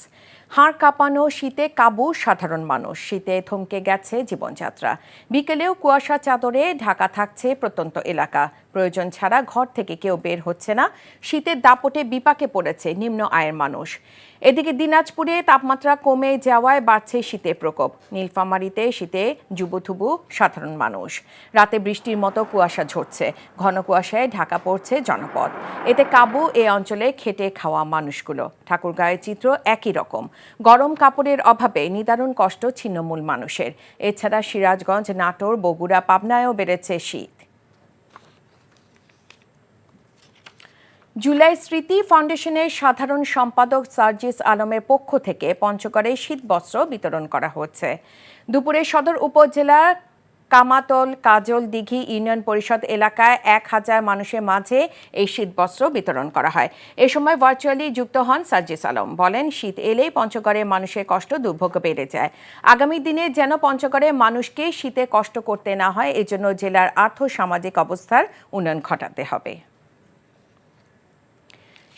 হাড় কাঁপানো শীতে কাবু সাধারণ মানুষ। শীতে থমকে গেছে জীবনযাত্রা। বিকেলেও কুয়াশা চাদরে ঢাকা থাকছে প্রত্যন্ত এলাকা। প্রয়োজন ছাড়া ঘর থেকে কেউ বের হচ্ছে না। শীতের দাপটে বিপাকে পড়েছে নিম্ন আয়ের মানুষ। এদিকে দিনাজপুরে তাপমাত্রা কমে যাওয়ায় বাড়ছে শীতের প্রকোপ। নীলফামারীতে শীতে জুবুথুবু সাধারণ মানুষ। রাতে বৃষ্টির মতো কুয়াশা ঝরছে। ঘন কুয়াশায় ঢাকা পড়ছে জনপদ। এতে কাবু এ অঞ্চলে খেটে খাওয়া মানুষগুলো। ঠাকুরগাঁয়ের চিত্র একই রকম। গরম কাপড়ের অভাবে নিদারুণ কষ্ট ছিন্নমূল মানুষের। এছাড়া সিরাজগঞ্জ, নাটোর, বগুড়া, পাবনায়ও বেড়েছে শীত। জুলাই স্মৃতি ফাউন্ডেশনের সাধারণ সম্পাদক সার্জিস আলমের পক্ষ থেকে পঞ্চগড়ে শীতবস্ত্র বিতরণ করা হচ্ছে। দুপুরে সদর উপজেলার কামাতল কাজল দিঘি ইউনিয়ন পরিষদ এলাকায় 1000 মানুষের মাঝে এই শীতবস্ত্র বিতরণ করা হয়। এ সময় ভার্চুয়ালি যুক্ত হন সার্জিস আলম। বলেন, শীত এলেই পঞ্চগড়ের মানুষের কষ্ট দুর্ভোগ বেড়ে যায়। আগামী দিনে যেন পঞ্চগড়ের মানুষকে শীতে কষ্ট করতে না হয়, এজন্য জেলার আর্থ সামাজিক অবস্থার উন্নয়ন ঘটাতে হবে।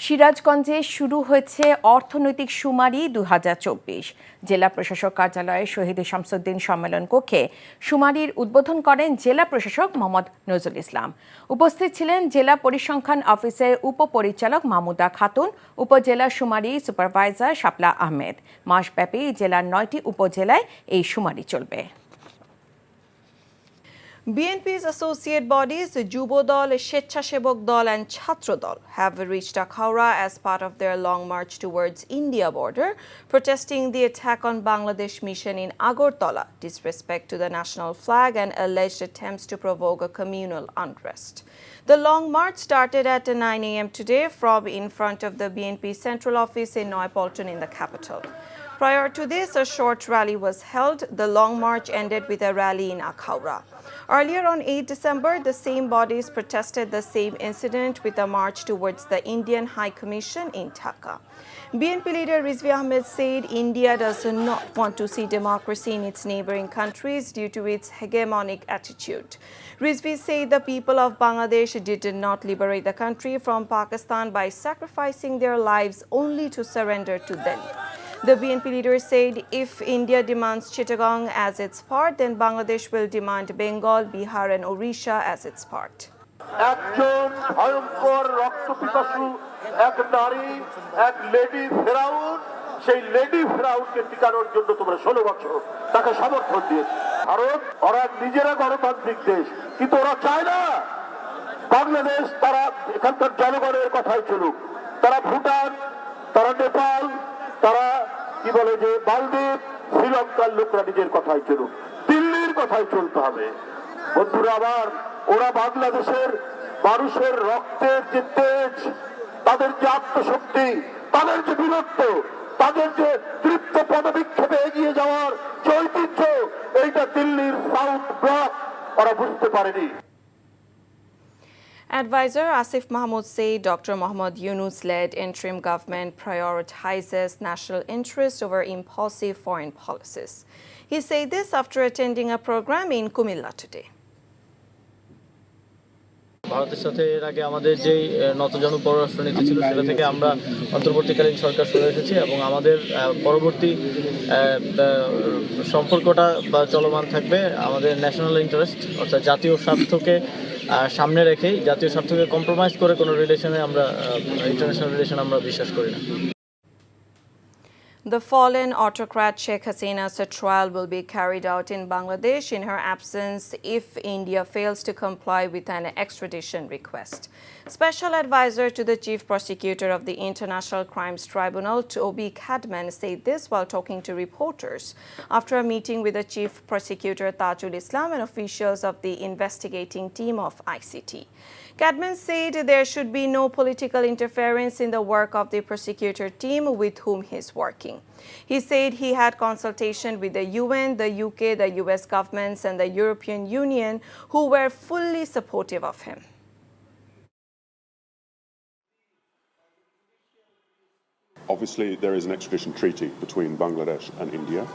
সিরাজগঞ্জে শুরু হয়েছে অর্থনৈতিক শুমারি 2024। জেলা প্রশাসক কার্যালয়ে শহীদ শামসুদ্দিন সম্মেলন কক্ষে শুমারির উদ্বোধন করেন জেলা প্রশাসক মোহাম্মদ নজরুল ইসলাম। উপস্থিত ছিলেন জেলা পরিসংখ্যান অফিসের উপপরিচালক মাহমুদা খাতুন, উপজেলা শুমারি সুপারভাইজার শাপলা আহমেদ। মাসব্যাপী জেলার 9টি উপজেলায় এই শুমারি চলবে। BNP's associate bodies, Jubo Dal, Sechchasebok Dal and Chhatra Dal have reached Akhaura as part of their long march towards India border, protesting the attack on Bangladesh mission in Agartala, disrespect to the national flag and alleged attempts to provoke a communal unrest. The long march started at 9 a.m. today from in front of the BNP central office in Noipolton in the capital. Prior to this, a short rally was held. The long march ended with a rally in Akhaura. Earlier on 8 December, the same bodies protested the same incident with a march towards the Indian High Commission in Dhaka. BNP leader Rizvi Ahmed said India does not want to see democracy in its neighboring countries due to its hegemonic attitude. Rizvi said the people of Bangladesh did not liberate the country from Pakistan by sacrificing their lives only to surrender to Delhi. The BNP leader said if India demands Chittagong as its part, then Bangladesh will demand Bengal, Bihar and Odisha as its part. একজন ভয়ঙ্কর রক্তপিপাসু এক নারী, এক lady ফেরাউন, সেই lady ফেরাউনকে টিকানোর জন্য তোমরা 16 বছর তাকে সমর্থন দিয়েছে। ভারত ওরা নিজেরা গণতান্ত্রিক দেশ, কিন্তু ওরা চায় না বাংলাদেশ তারা এখানকার জনগণের কথাই চলুক। তারা ভুটান, তারা নেপাল, তারা কি বলে যে মালদ্বীপ, শ্রীলঙ্কার লোকরা নিজের কথাই চলুক, দিল্লির কথাই চলতে হবে। বন্ধুরা আবার ওরা বাংলাদেশের মানুষের রক্তের যে তেজ, তাদের যে আত্মশক্তি, তাদের যে বীরত্ব, তাদের যে তৃপ্ত পদবিক্ষেপে এগিয়ে যাওয়ার যে ঐতিহ্য, এইটা দিল্লির সাউথ ব্লক ওরা বুঝতে পারেনি। Advisor Asif Mahmood said Dr. Mohammad Yunus-led interim government prioritizes national interest over impulsive foreign policies. He said this after attending a program in Kumilla today. ভারতের সাথে এর আগে আমাদের যেই নতজানু পররাষ্ট্রনীতি ছিল, সেটা থেকে আমরা অন্তর্বর্তীকালীন সরকার সরে এসেছি এবং আমাদের পরবর্তী সম্পর্কটা বা চলমান থাকবে আমাদের ন্যাশনাল ইন্টারেস্ট, অর্থাৎ জাতীয় স্বার্থকে সামনে রেখেই, জাতীয় স্বার্থকে কম্প্রোমাইজ করে কোনো রিলেশনে আমরা ইন্টারন্যাশনাল রিলেশন আমরা বিশ্বাস করি না। The fallen autocrat Sheikh Hasina's trial will be carried out in Bangladesh in her absence if India fails to comply with an extradition request. Special advisor to the chief prosecutor of the International Crimes Tribunal, Toby Cadman, said this while talking to reporters after a meeting with the chief prosecutor Tajul Islam and officials of the investigating team of ICT. Cadman said there should be no political interference in the work of the prosecutor team with whom he is working. He said he had consultation with the UN, the UK, the US governments, and the European Union, who were fully supportive of him. Obviously, there is an extradition treaty between Bangladesh and India,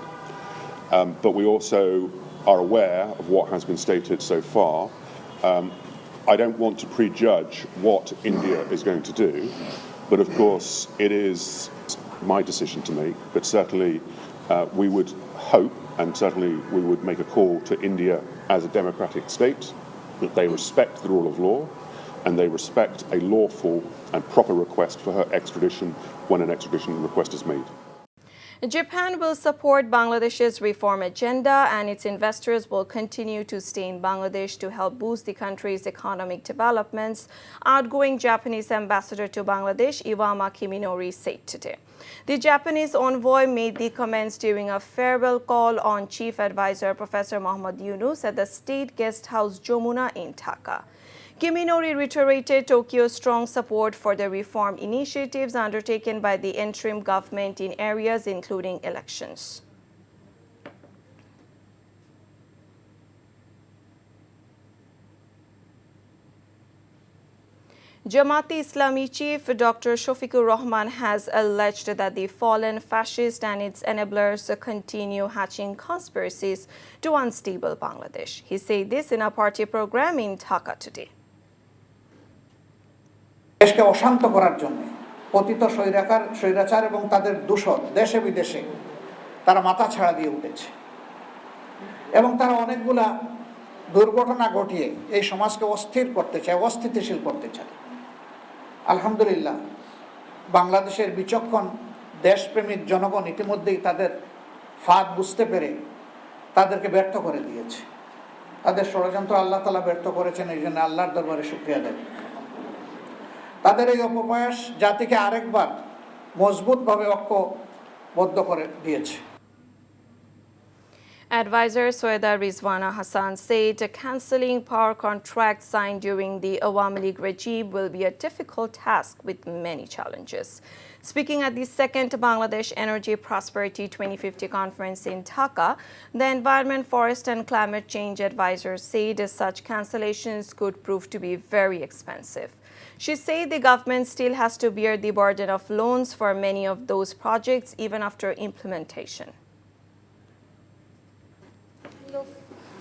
but we also are aware of what has been stated so far. I don't want to prejudge what India is going to do, but of course it is my decision to make. But certainly we would hope, and certainly we would make a call to India as a democratic state, that they respect the rule of law and they respect a lawful and proper request for her extradition when an extradition request is made. Japan will support Bangladesh's reform agenda, and its investors will continue to stay in Bangladesh to help boost the country's economic developments, outgoing Japanese ambassador to Bangladesh, Iwama Kiminori, said today. The Japanese envoy made the comments during a farewell call on Chief Advisor Professor Mohammad Yunus at the State Guest House Jomuna in Dhaka. Kiminori reiterated Tokyo's strong support for the reform initiatives undertaken by the interim government in areas including elections. Jamaat-e-Islami chief Dr. Shofiqur Rahman has alleged that the fallen fascist and its enablers continue hatching conspiracies to unstable Bangladesh. He said this in a party program in Dhaka today. দেশকে অশান্ত করার জন্য পতিত স্বৈরাচার এবং তাদের দূষণ দেশে বিদেশে তারা মাথা ছাড়া দিয়ে উঠেছে এবং তারা অনেকগুলা দুর্ঘটনা ঘটিয়ে এই সমাজকে অস্থির করতে চায়, অস্থিতিশীল করতে চায়। আলহামদুলিল্লাহ বাংলাদেশের বিচক্ষণ দেশপ্রেমিক জনগণ ইতিমধ্যেই তাদের ফাঁদ বুঝতে পেরে তাদেরকে ব্যর্থ করে দিয়েছে। তাদের ষড়যন্ত্র আল্লাহ তাআলা ব্যর্থ করেছেন, এই জন্য আল্লাহর দরবারে শুকরিয়া আদায়। তাদের এই অপপ্রয়াস জাতিকে আরেকবার মজবুতভাবে ঐক্যবদ্ধ করে দিয়েছে। Advisor Soeda Rizwana Hassan said cancelling power contracts signed during the Awami League regime will be a difficult task with many challenges. Speaking at the second Bangladesh Energy Prosperity 2050 conference in Dhaka, the Environment, Forest and Climate Change advisor said such cancellations could prove to be very expensive. She said the government still has to bear the burden of loans for many of those projects even after implementation.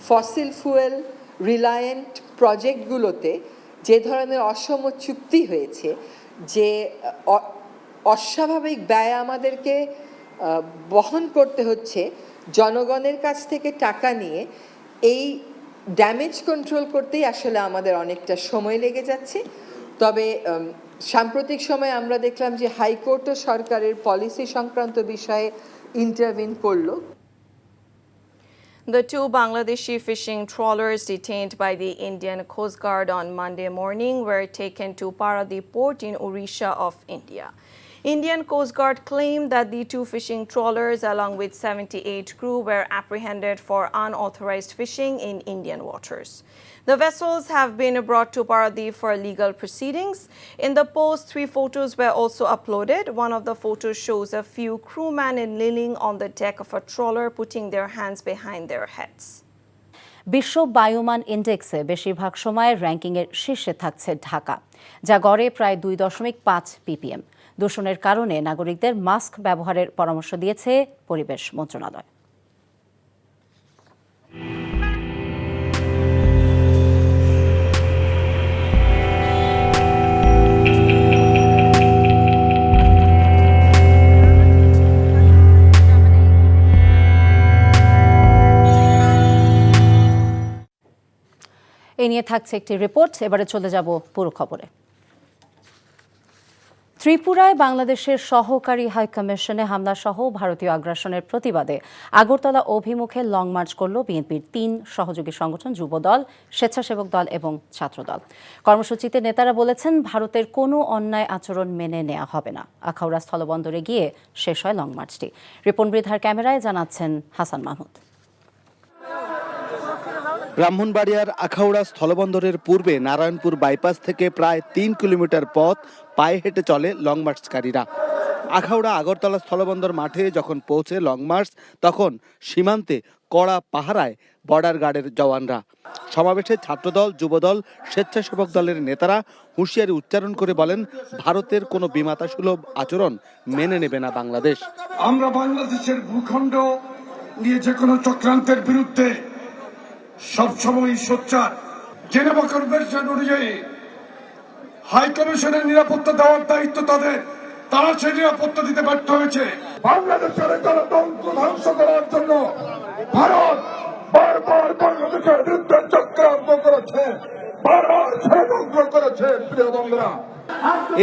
Fossil fuel reliant প্রজেক্টগুলোতে যে ধরনের অসম চুক্তি হয়েছে, যে অস্বাভাবিক ব্যয় আমাদেরকে বহন করতে হচ্ছে, জনগণের কাছ থেকে টাকা নিয়ে এই ড্যামেজ কন্ট্রোল করতেই আসলে আমাদের অনেকটা সময় লেগে যাচ্ছে। তবে সাম্প্রতিক সময়ে আমরা দেখলাম যে হাইকোর্টও সরকারের পলিসি সংক্রান্ত বিষয়ে ইন্টারভিন করলো। The two Bangladeshi fishing trawlers detained by the Indian Coast Guard on Monday morning were taken to Paradip port in Odisha of India. Indian Coast Guard claimed that the two fishing trawlers along with 78 crew were apprehended for unauthorized fishing in Indian waters. The vessels have been brought to Paradip for legal proceedings. In the post, 3 photos were also uploaded. One of the photos shows a few crewmen kneeling on the deck of a trawler, putting their hands behind their heads. বিশ্ব বায়ুমান ইন্ডেক্সে বেশিরভাগ সময় র্যাঙ্কিংয়ের শীর্ষে থাকছে ঢাকা, যা গড়ে প্রায় 2.5 ppm। দূষণের কারণে নাগরিকদের মাস্ক ব্যবহারের পরামর্শ দিয়েছে পরিবেশ মন্ত্রণালয়। এ নিয়ে থাকছে একটি রিপোর্ট। এবারে চলে যাব পুরো খবরে। ত্রিপুরায় বাংলাদেশের সহকারী হাইকমিশনে হামলা সহ ভারতীয় আগ্রাসনের প্রতিবাদে আগরতলা অভিমুখে লং মার্চ করল বিএনপির ৩ সহযোগী সংগঠন যুবদল, স্বেচ্ছাসেবক দল এবং ছাত্রদল। কর্মসূচিতে নেতারা বলেছেন, ভারতের কোনো অন্যায় আচরণ মেনে নেওয়া হবে না। আখাউড়া স্থলবন্দরে গিয়ে শেষ হয় লং মার্চটি। রিপন মৃধার ক্যামেরায় জানাচ্ছেন হাসান মাহমুদ। ব্রাহ্মণবাড়িয়ার আখাউড়া স্থলবন্দরের পূর্বে নারায়ণপুর বাইপাস থেকে প্রায় ৩ কিলোমিটার পথ পায়ে হেঁটে চলে লং মার্চকারীরা। আখাউড়া আগরতলা স্থলবন্দর মাঠে যখন পৌঁছে লং মার্চ, তখন সীমান্তে কড়া পাহারায় বর্ডার গার্ডের জওয়ানরা। সমাবেশে ছাত্রদল, যুবদল, স্বেচ্ছাসেবক দলের নেতারা হুঁশিয়ারি উচ্চারণ করে বলেন, ভারতের কোনো বিমাতা সুলভ আচরণ মেনে নেবে না বাংলাদেশ। আমরা বাংলাদেশের ভূখণ্ড নিয়ে যে কোনো চক্রান্তের বিরুদ্ধে সবসময় সোচ্চার। জেনেভা কনভেনশন অনুযায়ী হাই কমিশনের নিরাপত্তা দেওয়ার দায়িত্ব তাদের, তারা সেই নিরাপত্তা দিতে ব্যর্থ হয়েছে। বাংলাদেশের গণতন্ত্র ধ্বংস করার জন্য ভারত বারবার বাংলাদেশের বিরুদ্ধে চক্রান্ত করেছে, বারবার ষড়যন্ত্র করেছে। প্রিয় বন্ধুরা,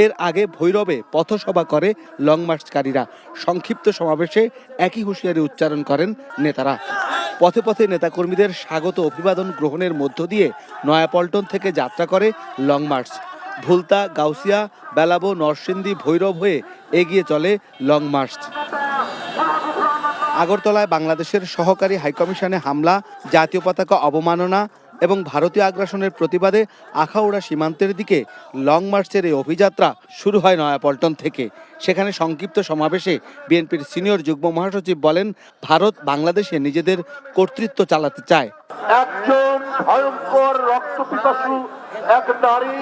এর আগে ভৈরবে পথসভা করে লং মার্চকারীরা। সংক্ষিপ্ত সমাবেশে একই হুঁশিয়ারি উচ্চারণ করেন নেতারা। পথে পথে নেতাকর্মীদের স্বাগত অভিবাদন গ্রহণের মধ্য দিয়ে নয়াপল্টন থেকে যাত্রা করে লং মার্চ। ভুলতা, গাউসিয়া, বেলাবো, নরসিংদী, ভৈরব হয়ে এগিয়ে চলে লং মার্চ। আগরতলায় বাংলাদেশের সহকারী হাইকমিশনে হামলা, জাতীয় পতাকা অবমাননা এবং ভারতীয় আগ্রাসনের প্রতিবাদে আখাউড়া সীমান্তের দিকে লং মার্চের এই অভিযাত্রা শুরু হয় নয়াপল্টন থেকে। সেখানে সংক্ষিপ্ত সমাবেশে বিএনপির সিনিয়র যুগ্ম মহাসচিব বলেন, ভারত বাংলাদেশে নিজেদের কর্তৃত্ব চালাতে চায়। একজন ভয়ঙ্কর রক্তপিপাসু এক নারী,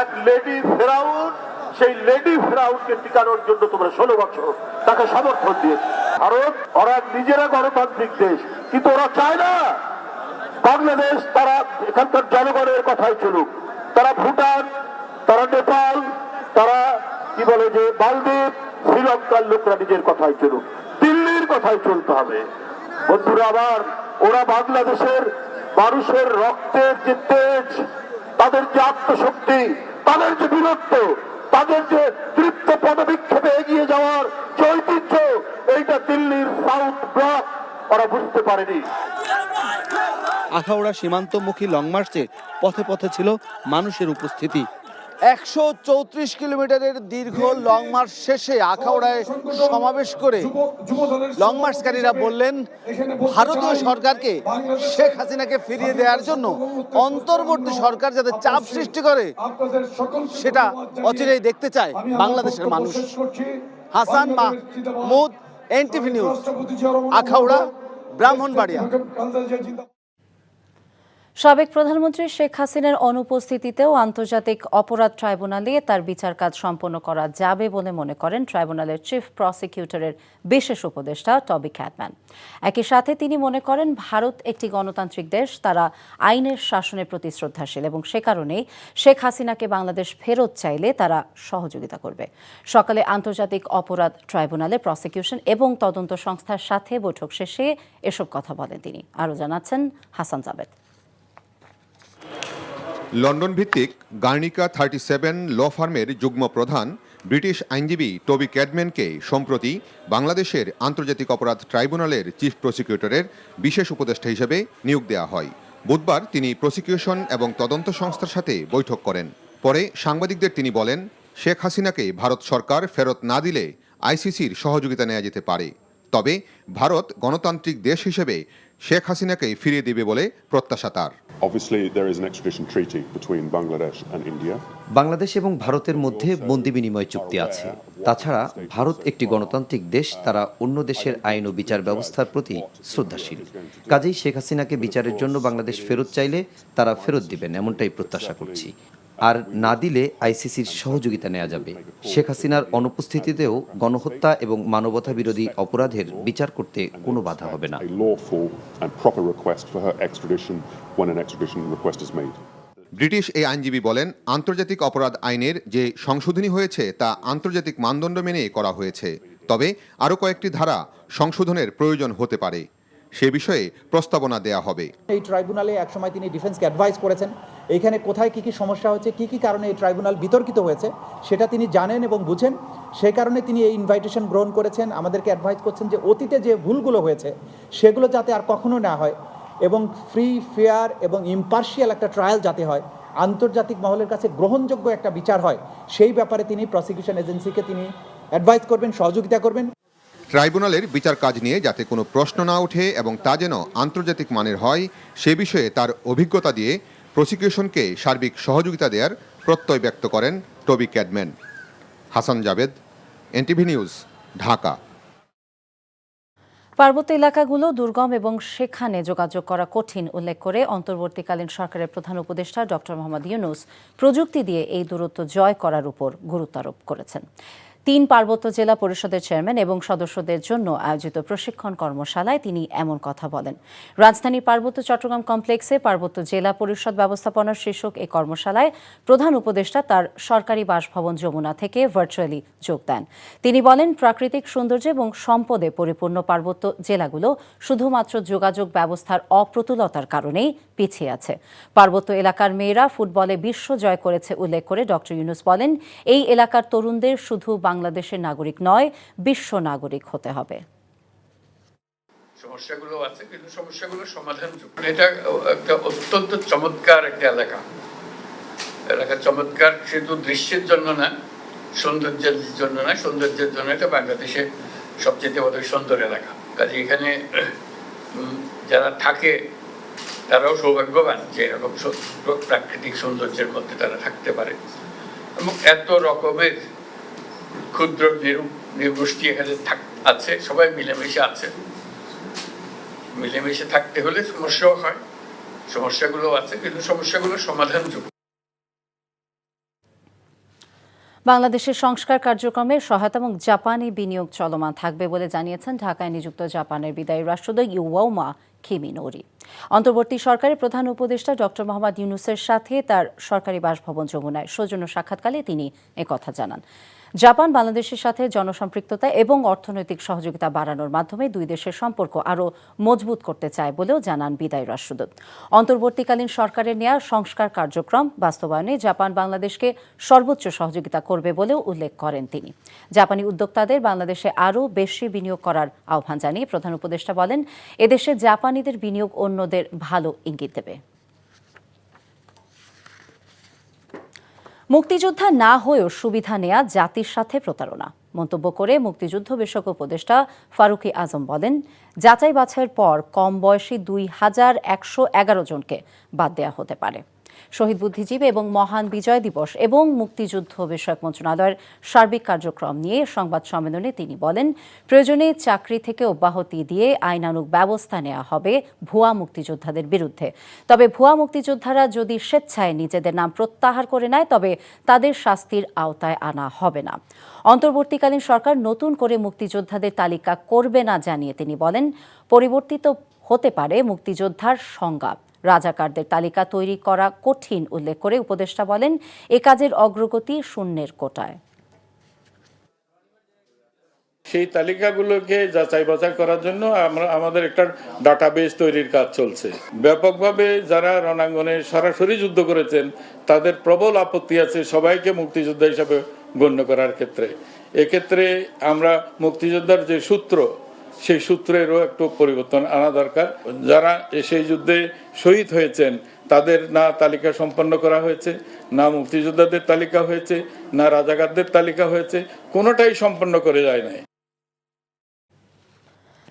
এক লেডি ফেরাউন, সেই লেডি ফেরাউনকে টিকানোর জন্য তোমরা 16 বছর তাকে সমর্থন দিয়েছে। ভারত ওরা নিজেরা গণতান্ত্রিক দেশ, কিন্তু ওরা চায় না বাংলাদেশ, তারা এখানকার জনগণের কথাই চলুক। তারা ভুটান, তারা নেপাল, তারা কি বলে যে মালদ্বীপ, শ্রীলঙ্কার লোকরা নিজের কথাই চলুক, দিল্লির কথাই চলতে হবে। বন্ধুরা আবার, ওরা বাংলাদেশের মানুষের রক্তের যে তেজ, তাদের যে আত্মশক্তি, তাদের যে বীরত্ব, তাদের যে তৃপ্ত পদবিক্ষেপে এগিয়ে যাওয়ার যে ঐতিহ্য, এইটা দিল্লির সাউথ ব্লক ওরা বুঝতে পারেনি। আখাউড়া সীমান্তমুখী লং মার্চে পথে পথে ছিল মানুষের উপস্থিতি। 134 কিলোমিটারের দীর্ঘ লং মার্চ শেষে আখাউড়ায় সমাবেশ করে লং মার্চকারীরা বললেন, ভারতীয় সরকারকে, শেখ হাসিনাকে ফিরিয়ে দেওয়ার জন্য অন্তর্বর্তী সরকার যাতে চাপ সৃষ্টি করে, সেটা অচিরেই দেখতে চায় বাংলাদেশের মানুষ। Hasan Mahmud, NTV news, Akhaura, Brahmanbaria. সাবেক প্রধানমন্ত্রী শেখ হাসিনার অনুপস্থিতিতেও আন্তর্জাতিক অপরাধ ট্রাইব্যুনালে তার বিচার কাজ সম্পন্ন করা যাবে বলে মনে করেন ট্রাইব্যুনালের চিফ প্রসিকিউটরের বিশেষ উপদেষ্টা টবি ক্যাটম্যান। একই সাথে তিনি মনে করেন, ভারত একটি গণতান্ত্রিক দেশ, তারা আইনের শাসনের প্রতি শ্রদ্ধাশীল এবং সে কারণেই শেখ হাসিনাকে বাংলাদেশ ফেরত চাইলে তারা সহযোগিতা করবে। সকালে আন্তর্জাতিক অপরাধ ট্রাইব্যুনালে প্রসিকিউশন এবং তদন্ত সংস্থার সাথে বৈঠক শেষে এসব কথা বলেন তিনি। আরও জানাচ্ছেন হাসান জাবেদ। লন্ডন ভিত্তিক গার্নিকা 37 ল ফার্মের যুগ্ম প্রধান ব্রিটিশ আইনজীবী টবি ক্যাটম্যানকে সম্প্রতি বাংলাদেশের আন্তর্জাতিক অপরাধ ট্রাইব্যুনালের চিফ প্রসিকিউটরের বিশেষ উপদেষ্টা হিসেবে নিয়োগ দেওয়া হয়। বুধবার তিনি প্রসিকিউশন এবং তদন্ত সংস্থার সাথে বৈঠক করেন। পরে সাংবাদিকদের তিনি বলেন, শেখ হাসিনাকে ভারত সরকার ফেরত না দিলে আইসিসির সহযোগিতা নেওয়া যেতে পারে। তবে ভারত গণতান্ত্রিক দেশ হিসেবে শেখ হাসিনাকে ফিরিয়ে দেবে বলে প্রত্যাশা তার। Obviously, there is an extradition treaty between Bangladesh and India. Bangladesh এবং ভারতের মধ্যে বন্দি বিনিময় চুক্তি আছে। তাছাড়া ভারত একটি গণতান্ত্রিক দেশ, তারা অন্য দেশের আইন ও বিচার ব্যবস্থার প্রতি শ্রদ্ধাশীল। কাজেই শেখ হাসিনাকে বিচারের জন্য বাংলাদেশ ফেরত চাইলে তারা ফেরত দিবেন, এমনটাই প্রত্যাশা করছি। আর না দিলে আইসিসির সহযোগিতা নেওয়া যাবে। শেখ হাসিনার অনুপস্থিতিতেও গণহত্যা এবং মানবতা বিরোধী অপরাধের বিচার করতে কোনো বাধা হবে না। ব্রিটিশ এই আইনজীবী বলেন, আন্তর্জাতিক অপরাধ আইনের যে সংশোধনী হয়েছে তা আন্তর্জাতিক মানদণ্ড মেনে করা হয়েছে। তবে আরও কয়েকটি ধারা সংশোধনের প্রয়োজন হতে পারে, সে বিষয়ে প্রস্তাবনা দেয়া হবে। এই ট্রাইব্যুনালে একসময় তিনি ডিফেন্সকে অ্যাডভাইস করেছেন এইখানে কোথায় কী কী সমস্যা হচ্ছে, কী কী কারণে এই ট্রাইব্যুনাল বিতর্কিত হয়েছে সেটা তিনি জানেন এবং বুঝেন। সেই কারণে তিনি এই ইনভাইটেশন গ্রহণ করেছেন, আমাদেরকে অ্যাডভাইস করছেন যে অতীতে যে ভুলগুলো হয়েছে সেগুলো যাতে আর কখনো না হয় এবং ফ্রি, ফেয়ার এবং ইম্পার্শিয়াল একটা ট্রায়াল যাতে হয়, আন্তর্জাতিক মহলের কাছে গ্রহণযোগ্য একটা বিচার হয়, সেই ব্যাপারে তিনি প্রসিকিউশন এজেন্সিকে তিনি অ্যাডভাইস করবেন, সহযোগিতা করবেন। ট্রাইব্যুনালের বিচার কাজ নিয়ে যাতে কোনো প্রশ্ন না ওঠে এবং তা যেন আন্তর্জাতিক মানের হয় সে বিষয়ে তার অভিজ্ঞতা দিয়ে প্রসিকিউশনকে সার্বিক সহযোগিতা দেওয়ার প্রত্যয় ব্যক্ত করেন Toby Cadman. Hasan Javed, NTV news, Dhaka. পার্বত্য এলাকাগুলো দুর্গম এবং সেখানে যোগাযোগ করা কঠিন উল্লেখ করে অন্তর্বর্তীকালীন সরকারের প্রধান উপদেষ্টা ডক্টর মোহাম্মদ ইউনূস প্রযুক্তি দিয়ে এই দূরত্ব জয় করার উপর গুরুত্ব আরোপ করেছেন। 3 পার্বত্য জেলা পরিষদের চেয়ারম্যান এবং সদস্যদের জন্য আয়োজিত প্রশিক্ষণ কর্মশালায় তিনি এমন কথা বলেন। রাজধানীর পার্বত্য চট্টগ্রাম কমপ্লেক্সে পার্বত্য জেলা পরিষদ ব্যবস্থাপনার শীর্ষক এই কর্মশালায় প্রধান উপদেষ্টা তার সরকারি বাসভবন যমুনা থেকে ভার্চুয়ালি যোগ দেন। তিনি বলেন, প্রাকৃতিক সৌন্দর্য এবং সম্পদে পরিপূর্ণ পার্বত্য জেলাগুলো শুধুমাত্র যোগাযোগ ব্যবস্থার অপ্রতুলতার কারণেই পিছিয়ে আছে। পার্বত্য এলাকার মেয়েরা ফুটবলে বিশ্ব জয় করেছে উল্লেখ করে ডক্টর ইউনূস বলেন, এই এলাকার তরুণদের শুধু বাংলাদেশের নাগরিক নয়, বিশ্ব নাগরিক হতে হবে। সমস্যাগুলো আছে কিন্তু সমস্যাগুলোর সমাধান এটা একটা অত্যন্ত চমৎকার একটা এলাকা চমৎকার শুধু দৃশ্যের জন্য না, সৌন্দর্যের জন্য না, সৌন্দর্যের জন্য এটা বাংলাদেশের সবচেয়ে বড় সুন্দর এলাকা। কাজে এখানে যারা থাকে তারাও সৌভাগ্যবান যে এরকম প্রাকৃতিক সৌন্দর্যের মধ্যে তারা থাকতে পারে এবং এত রকমের ক্ষুদ্র নৃগোষ্ঠী এখানে আছে, সবাই মিলেমিশে আছে। মিলেমিশে থাকতে হলে সমস্যাও হয়, সমস্যাগুলো আছে কিন্তু সমস্যাগুলোর সমাধানযোগ্য। বাংলাদেশের সংস্কার কার্যক্রমে সহায়তা এবং জাপানি বিনিয়োগ চলমান থাকবে বলে জানিয়েছেন ঢাকায় নিযুক্ত জাপানের বিদায়ী রাষ্ট্রদূত ইউওমা কিমিনোরি। অন্তর্বর্তী সরকারের প্রধান উপদেষ্টা ডক্টর মোহাম্মদ ইউনূসের সাথে তার সরকারি বাসভবন যমুনায় সৌজন্য সাক্ষাৎকালে তিনি একথা জানান। জাপান বাংলাদেশের সাথে জনসম্পৃক্ততা এবং অর্থনৈতিক সহযোগিতা বাড়ানোর মাধ্যমে দুই দেশের সম্পর্ক আরও মজবুত করতে চায় বলেও জানান বিদায়ী রাষ্ট্রদূত। অন্তর্বর্তীকালীন সরকারের নেওয়া সংস্কার কার্যক্রম বাস্তবায়নে জাপান বাংলাদেশকে সর্বোচ্চ সহযোগিতা করবে বলেও উল্লেখ করেন তিনি। জাপানি উদ্যোক্তাদের বাংলাদেশে আরও বেশি বিনিয়োগ করার আহ্বান জানিয়ে প্রধান উপদেষ্টা বলেন, এদেশে জাপানিদের বিনিয়োগ অন্যদের ভালো ইঙ্গিত দেবে। মুক্তিযোদ্ধা না হয়েও সুবিধা নেয়া জাতির সাথে প্রতারণা মন্তব্য করে মুক্তিযুদ্ধ বিষয়ক উপদেষ্টা ফারুকী আজম বলেন, যাচাই বাছাইয়ের পর কম বয়সী 2111 জনকে বাদ দেওয়া হতে পারে। শহীদ বুদ্ধিজীবী এবং মহান বিজয় দিবস এবং মুক্তিযুদ্ধ বিষয়ক মন্ত্রণালয়ের সার্বিক কার্যক্রম নিয়ে সংবাদ সম্মেলনে তিনি বলেন, প্রয়োজনে চাকরি থেকে অব্যাহতি দিয়ে আইনানুগ ব্যবস্থা নেওয়া হবে ভুয়া মুক্তিযোদ্ধাদের বিরুদ্ধে। তবে ভুয়া মুক্তিযোদ্ধারা যদি স্বেচ্ছায় নিজেদের নাম প্রত্যাহার করে নেয় তবে তাদের শাস্তির আওতায় আনা হবে না। অন্তর্বর্তীকালীন সরকার নতুন করে মুক্তিযোদ্ধাদের তালিকা করবে না জানিয়ে তিনি বলেন, পরিবর্তিত হতে পারে মুক্তিযোদ্ধার সংজ্ঞা। রাজাকারদের তালিকা তৈরি করা কঠিন উল্লেখ করে উপদেষ্টা বলেন, এ কাজের অগ্রগতি শূন্যের কোটায়। সেই তালিকাগুলোকে যাচাই বাছাই করার জন্য আমাদের একটা ডাটাবেস তৈরির কাজ চলছে। ব্যাপকভাবে যারা রণাঙ্গনে সরাসরি যুদ্ধ করেছেন তাদের প্রবল আপত্তি আছে সবাইকে মুক্তিযোদ্ধা হিসাবে গণ্য করার ক্ষেত্রে। এক্ষেত্রে আমরা মুক্তিযোদ্ধার যে সূত্র, সেই সূত্রেরও একটু পরিবর্তন আনা দরকার। যারা সেই যুদ্ধে শহীদ হয়েছেন তাদের না তালিকা সম্পন্ন করা হয়েছে, না মুক্তিযোদ্ধাদের তালিকা হয়েছে, না রাজাকারদের তালিকা হয়েছে, কোনোটাই সম্পন্ন করে যায় নাই।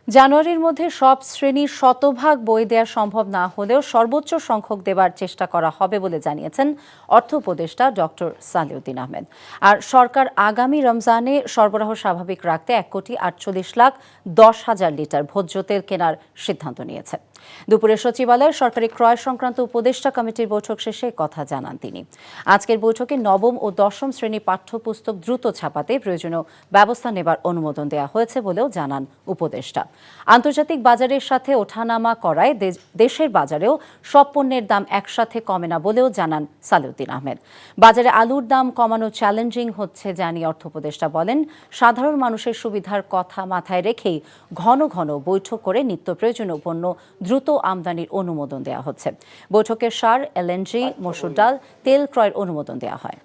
জানুয়ারির মধ্যে সব শ্রেণীর শতভাগ বই দেওয়া সম্ভব না হলেও সর্বোচ্চ সংখ্যক দেবার চেষ্টা করা হবে বলে জানিয়েছেন অর্থ উপদেষ্টা ডক্টর সালেউদ্দিন আহমেদ। আর সরকার আগামী রমজানে সরবরাহ স্বাভাবিক রাখতে 1,48,10,000 লিটার ভোজ্য তেল কেনার সিদ্ধান্ত নিয়েছে। দুপুরে সচিবালয়ে সরকারি ক্রয় সংক্রান্ত উপদেষ্টা কমিটির বৈঠক শেষে কথা জানান তিনি। আজকের বৈঠকে নবম ও দশম শ্রেণী পাঠ্যপুস্তক দ্রুত ছাপাতে প্রয়োজনীয় ব্যবস্থা নেবার অনুমোদন দেওয়া হয়েছে বলেও জানান উপদেষ্টা। আন্তর্জাতিক বাজারের সাথে ওঠানামা করায় দেশের বাজারেও সব পণ্যের দাম একসাথে কমে না বলেও জানান সালেউদ্দিন আহমেদ। বাজারে আলুর দাম কমানো চ্যালেঞ্জিং হচ্ছে জানিয়ে অর্থ উপদেষ্টা বলেন, সাধারণ মানুষের সুবিধার কথা মাথায় রেখেই ঘন ঘন বৈঠক করে নিত্য প্রয়োজনীয় পণ্য দ্রুত আমদানির অনুমোদন দেওয়া হচ্ছে। বৈঠকে সার, এলএনজি, মসুর ডাল, তেল ক্রয়ের অনুমোদন দেওয়া হয়।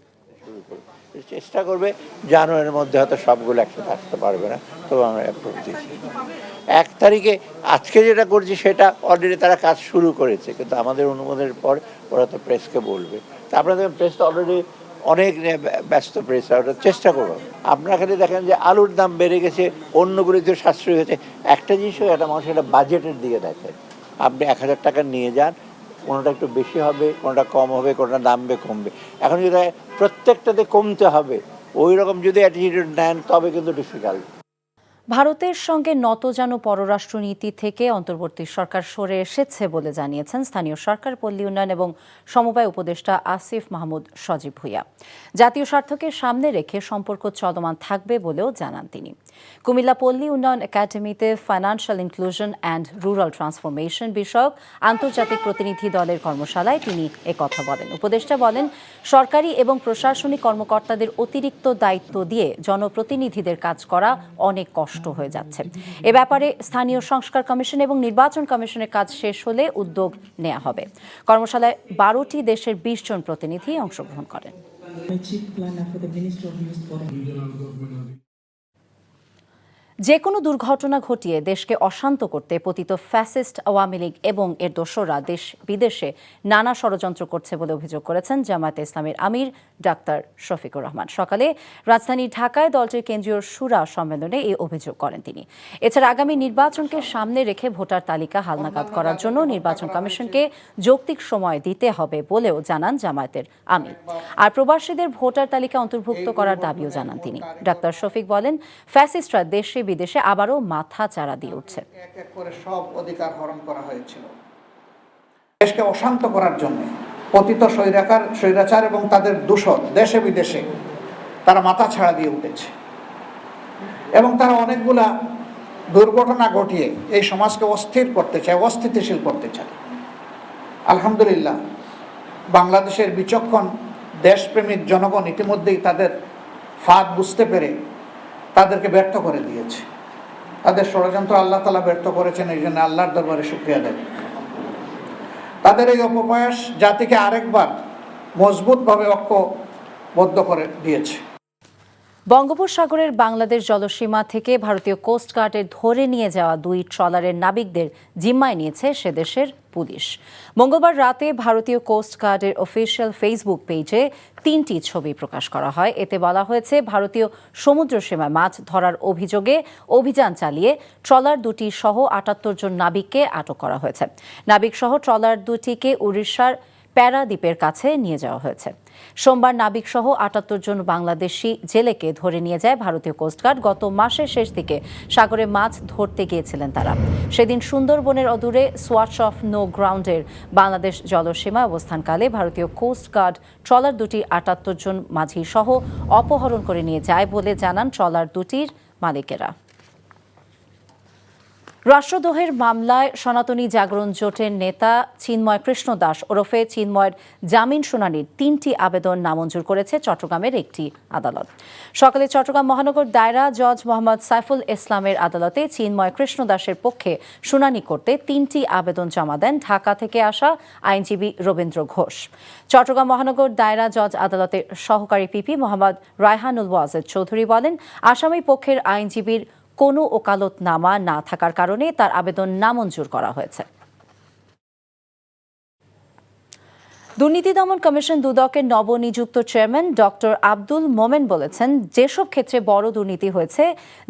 চেষ্টা করবে জানুয়ারির মধ্যে হয়তো সবগুলো একসাথে আসতে পারবে না, তবে আমরা অ্যাপ্রুভ দিয়েছি 1 তারিখে। আজকে যেটা করছি সেটা অলরেডি তারা কাজ শুরু করেছে, কিন্তু আমাদের অনুমোদনের পর ওরা তো প্রেসকে বলবে। তা আপনাদের প্রেস তো অলরেডি অনেক ব্যস্ত প্রেস, ওটা চেষ্টা করবো। আপনারা খালি দেখেন যে আলুর দাম বেড়ে গেছে, অন্যগুলিতে সাশ্রয় হয়েছে। একটা জিনিসও একটা মানুষ একটা বাজেটের দিকে দেখে। আপনি 1000 টাকা নিয়ে যান, কোনোটা একটু বেশি হবে, কোনোটা কম হবে, কোনোটা দামবে কমবে। এখন যদি প্রত্যেকটাতে কমতে হবে, ওই রকম যদি অ্যাটিটিউড নেন তবে কিন্তু ডিফিকাল্ট। ভারতের সঙ্গে নতজানু পররাষ্ট্রনীতি থেকে অন্তর্বর্তী সরকার সরে এসেছে বলে জানিয়েছেন স্থানীয় সরকার, পল্লী উন্নয়ন এবং সমবায় উপদেষ্টা আসিফ মাহমুদ সজীব ভুঁইয়া। জাতীয় স্বার্থকে সামনে রেখে সম্পর্ক চলমান থাকবে বলেও জানান তিনি। কুমিল্লা পল্লী উন্নয়ন একাডেমিতে financial inclusion and rural transformation বিষয়ক আন্তর্জাতিক প্রতিনিধি দলের কর্মশালায় তিনি একথা বলেন। উপদেষ্টা বলেন, সরকারি এবং প্রশাসনিক কর্মকর্তাদের অতিরিক্ত দায়িত্ব দিয়ে জনপ্রতিনিধিদের কাজ করা অনেক কষ্ট হয়ে যাচ্ছে। এ ব্যাপারে স্থানীয় সংস্কার কমিশন এবং নির্বাচন কমিশনের কাজ শেষ হলে উদ্যোগ নেওয়া হবে। কর্মশালায় 12টি দেশের 20 জন প্রতিনিধি অংশগ্রহণ করেন। যে কোনো দুর্ঘটনা ঘটিয়ে দেশকে অশান্ত করতে পতিত ফ্যাসিস্ট আওয়ামী লীগ এবং এর দোসররা দেশ বিদেশে নানা ষড়যন্ত্র করছে বলে অভিযোগ করেছেন জামায়াতে ইসলামীর আমির ডাক্তার শফিকুর রহমান। সকালে রাজধানী ঢাকায় দলটির কেন্দ্রীয় শুরা সম্মেলনে এই অভিযোগ করেন তিনি। এছাড়া আগামী নির্বাচনকে সামনে রেখে ভোটার তালিকা হালনাগাদ করার জন্য নির্বাচন কমিশনকে যৌক্তিক সময় দিতে হবে বলেও জানান জামায়াতের আমির। আর প্রবাসীদের ভোটার তালিকা অন্তর্ভুক্ত করার দাবিও জানান তিনি। ডাক্তার শফিক বলেন, ফ্যাসিস্টরা দেশে বিদেশে আবারও মাথা চাড়া দিয়ে উঠছে। এক এক করে সব অধিকার হরণ করা হয়েছিল। দেশকে অশান্ত করার জন্য পতিত স্বৈরাচার এবং তাদের দূষণ দেশে বিদেশে তারা মাথা ছাড়া দিয়ে উঠেছে এবং তারা অনেকগুলা দুর্ঘটনা ঘটিয়ে এই সমাজকে অস্থির করতে চায়, অস্থিতিশীল করতে চায়। আলহামদুলিল্লাহ, বাংলাদেশের বিচক্ষণ দেশপ্রেমিক জনগণ ইতিমধ্যেই তাদের ফাঁদ বুঝতে পেরে তাদেরকে ব্যর্থ করে দিয়েছে। তাদের ষড়যন্ত্র আল্লাহ তাআলা ব্যর্থ করেছেন, এই জন্য আল্লাহর দরবারে শুকরিয়া দেয়। তাদের এই অপপ্রয়াস জাতিকে আরেকবার মজবুতভাবে ঐক্যবদ্ধ করে দিয়েছে। বঙ্গোপসাগরের বাংলাদেশ জলসীমা থেকে ভারতীয় কোস্টগার্ডের ধরে নিয়ে যাওয়া 2 ট্রলারের নাবিকদের জিম্মায় নিয়েছে সে দেশের পুলিশ। মঙ্গলবার রাতে ভারতীয় কোস্টগার্ডের অফিসিয়াল ফেসবুক পেজে 3টি ছবি প্রকাশ করা হয়। এতে বলা হয়েছে, ভারতীয় সমুদ্র সীমায় মাছ ধরার অভিযোগে অভিযান চালিয়ে ট্রলার 2টি সহ 78 জন নাবিককে আটক করা হয়েছে। নাবিক সহ ট্রলার 2টিকে উড়িষ্যার প্যারাদ্বীপের কাছে নিয়ে যাওয়া হয়েছে। সোমবার নাবিক সহ 78 জন বাংলাদেশি জেলেকে ধরে নিয়ে যায় ভারতীয় কোস্টগার্ড। গত মাসের শেষ দিকে সাগরে মাছ ধরতে গিয়েছিলেন তারা। সেদিন সুন্দরবনের অদূরে সোয়াচ অফ নো গ্রাউন্ডের বাংলাদেশ জলসীমায় অবস্থানকালে ভারতীয় কোস্টগার্ড ট্রলার 2টি 78 জন মাঝি সহ অপহরণ করে নিয়ে যায় বলে জানান ট্রলার 2টির মালিকেরা। রাষ্ট্রদ্রোহের মামলায় সনাতনী জাগরণ জোটের নেতা চিন্ময় কৃষ্ণ দাস ওরফে চিন্ময়ের জামিন শুনানির 3টি আবেদন নামঞ্জুর করেছে চট্টগ্রামের একটি আদালত। সকালে চট্টগ্রাম মহানগর দায়রা জজ মোহাম্মদ সাইফুল ইসলামের আদালতে চিন্ময় কৃষ্ণ দাসের পক্ষে শুনানি করতে 3টি আবেদন জমা দেন ঢাকা থেকে আসা আইনজীবী রবীন্দ্র ঘোষ। চট্টগ্রাম মহানগর দায়রা জজ আদালতের সহকারী পিপি মোহাম্মদ রায়হানুল ওয়াজেদ চৌধুরী বলেন, আসামি পক্ষের আইনজীবীর কোনো ওকালতনামা না থাকার কারণে তার আবেদন নামঞ্জুর করা হয়েছে। দুর্নীতি দমন কমিশন দুদকের নবনিযুক্ত চেয়ারম্যান ডক্টর আব্দুল মোমেন বলেছেন, যেসব ক্ষেত্রে বড় দুর্নীতি হয়েছে,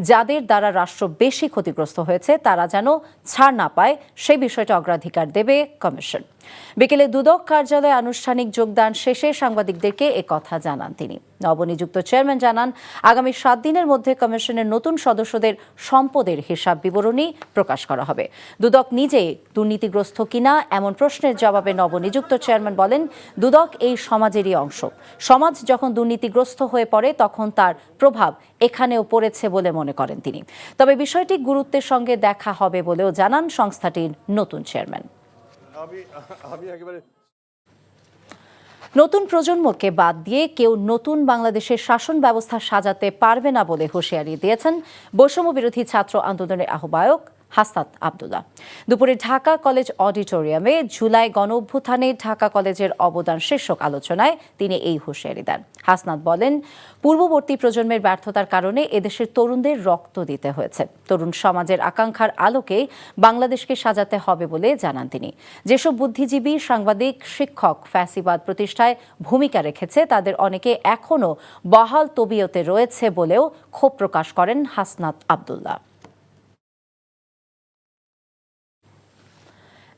যাদের দ্বারা রাষ্ট্র বেশি ক্ষতিগ্রস্ত হয়েছে, তারা যেন ছাড় না পায় সেই বিষয়টা অগ্রাধিকার দেবে কমিশন। বিকেলে দুদক কার্যালয়ে আনুষ্ঠানিক যোগদান শেষে সাংবাদিকদেরকে একথা জানান তিনি। নবনিযুক্ত চেয়ারম্যান জানান, আগামী 7 দিনের মধ্যে কমিশনের নতুন সদস্যদের সম্পদের হিসাব বিবরণী প্রকাশ করা হবে। দুদক নিজেই দুর্নীতিগ্রস্ত কিনা এমন প্রশ্নের জবাবে নবনিযুক্ত চেয়ারম্যান বলেন, দুদক এই সমাজেরই অংশ। সমাজ যখন দুর্নীতিগ্রস্ত হয়ে পড়ে তখন তার প্রভাব এখানেও পড়েছে বলে মনে করেন তিনি। তবে বিষয়টি গুরুত্বের সঙ্গে দেখা হবে বলেও জানান সংস্থাটির নতুন চেয়ারম্যান। নতুন প্রজন্মকে বাদ দিয়ে কেউ নতুন বাংলাদেশের শাসন ব্যবস্থা সাজাতে পারবে না বলে হুঁশিয়ারি দিয়েছেন বৈষম্য বিরোধী ছাত্র আন্দোলনের আহ্বায়ক হাসনাত আব্দুল্লাহ। দুপুরে ঢাকা কলেজ অডিটোরিয়ামে জুলাই গণঅভ্যুত্থানে ঢাকা কলেজের অবদান শীর্ষক আলোচনায় তিনি এই হুঁশিয়ারি দেন। হাসনাত বলেন, পূর্ববর্তী প্রজন্মের ব্যর্থতার কারণে এদেশের তরুণদের রক্ত দিতে হয়েছে। তরুণ সমাজের আকাঙ্ক্ষার আলোকে বাংলাদেশকে সাজাতে হবে বলে জানান তিনি। যেসব বুদ্ধিজীবী, সাংবাদিক, শিক্ষক ফ্যাসিবাদ প্রতিষ্ঠায় ভূমিকা রেখেছে তাদের অনেকে এখনও বহাল তবিয়তে রয়েছে বলেও ক্ষোভ প্রকাশ করেন হাসনাত আব্দুল্লাহ।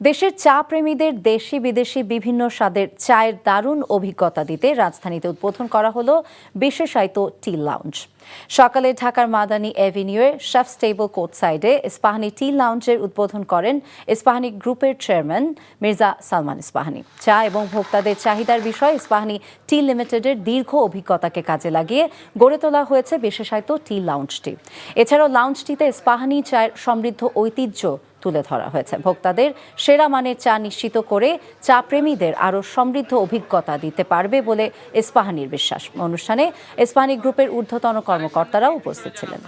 দেশের চা প্রেমীদের দেশি বিদেশি বিভিন্ন স্বাদের চায়ের দারুণ অভিজ্ঞতা দিতে রাজধানীতে উদ্বোধন করা হলো বিশেষায়িত টি লাউঞ্জ। সকালে ঢাকার মাদানী এভিনিউয়ের শেফস টেবল কোর্ট সাইডে ইস্পাহানি টি লাউঞ্জের উদ্বোধন করেন ইস্পাহানি গ্রুপের চেয়ারম্যান মির্জা সালমান ইস্পাহানি। চা এবং ভোক্তাদের চাহিদার বিষয়ে ইস্পাহানি টি লিমিটেডের দীর্ঘ অভিজ্ঞতাকে কাজে লাগিয়ে গড়ে তোলা হয়েছে বিশেষায়িত টি লাউঞ্জটি। এছাড়াও লাউঞ্জটিতে ইস্পাহানি চায়ের সমৃদ্ধ ঐতিহ্য তুলে ধরা হয়েছে। ভোক্তাদের সেরা মানের চা নিশ্চিত করে চা প্রেমীদের আরও সমৃদ্ধ অভিজ্ঞতা দিতে পারবে বলে ইস্পাহানির বিশ্বাস। অনুষ্ঠানে ইস্পাহানি গ্রুপের ঊর্ধ্বতন কর্মকর্তারাও উপস্থিত ছিলেন।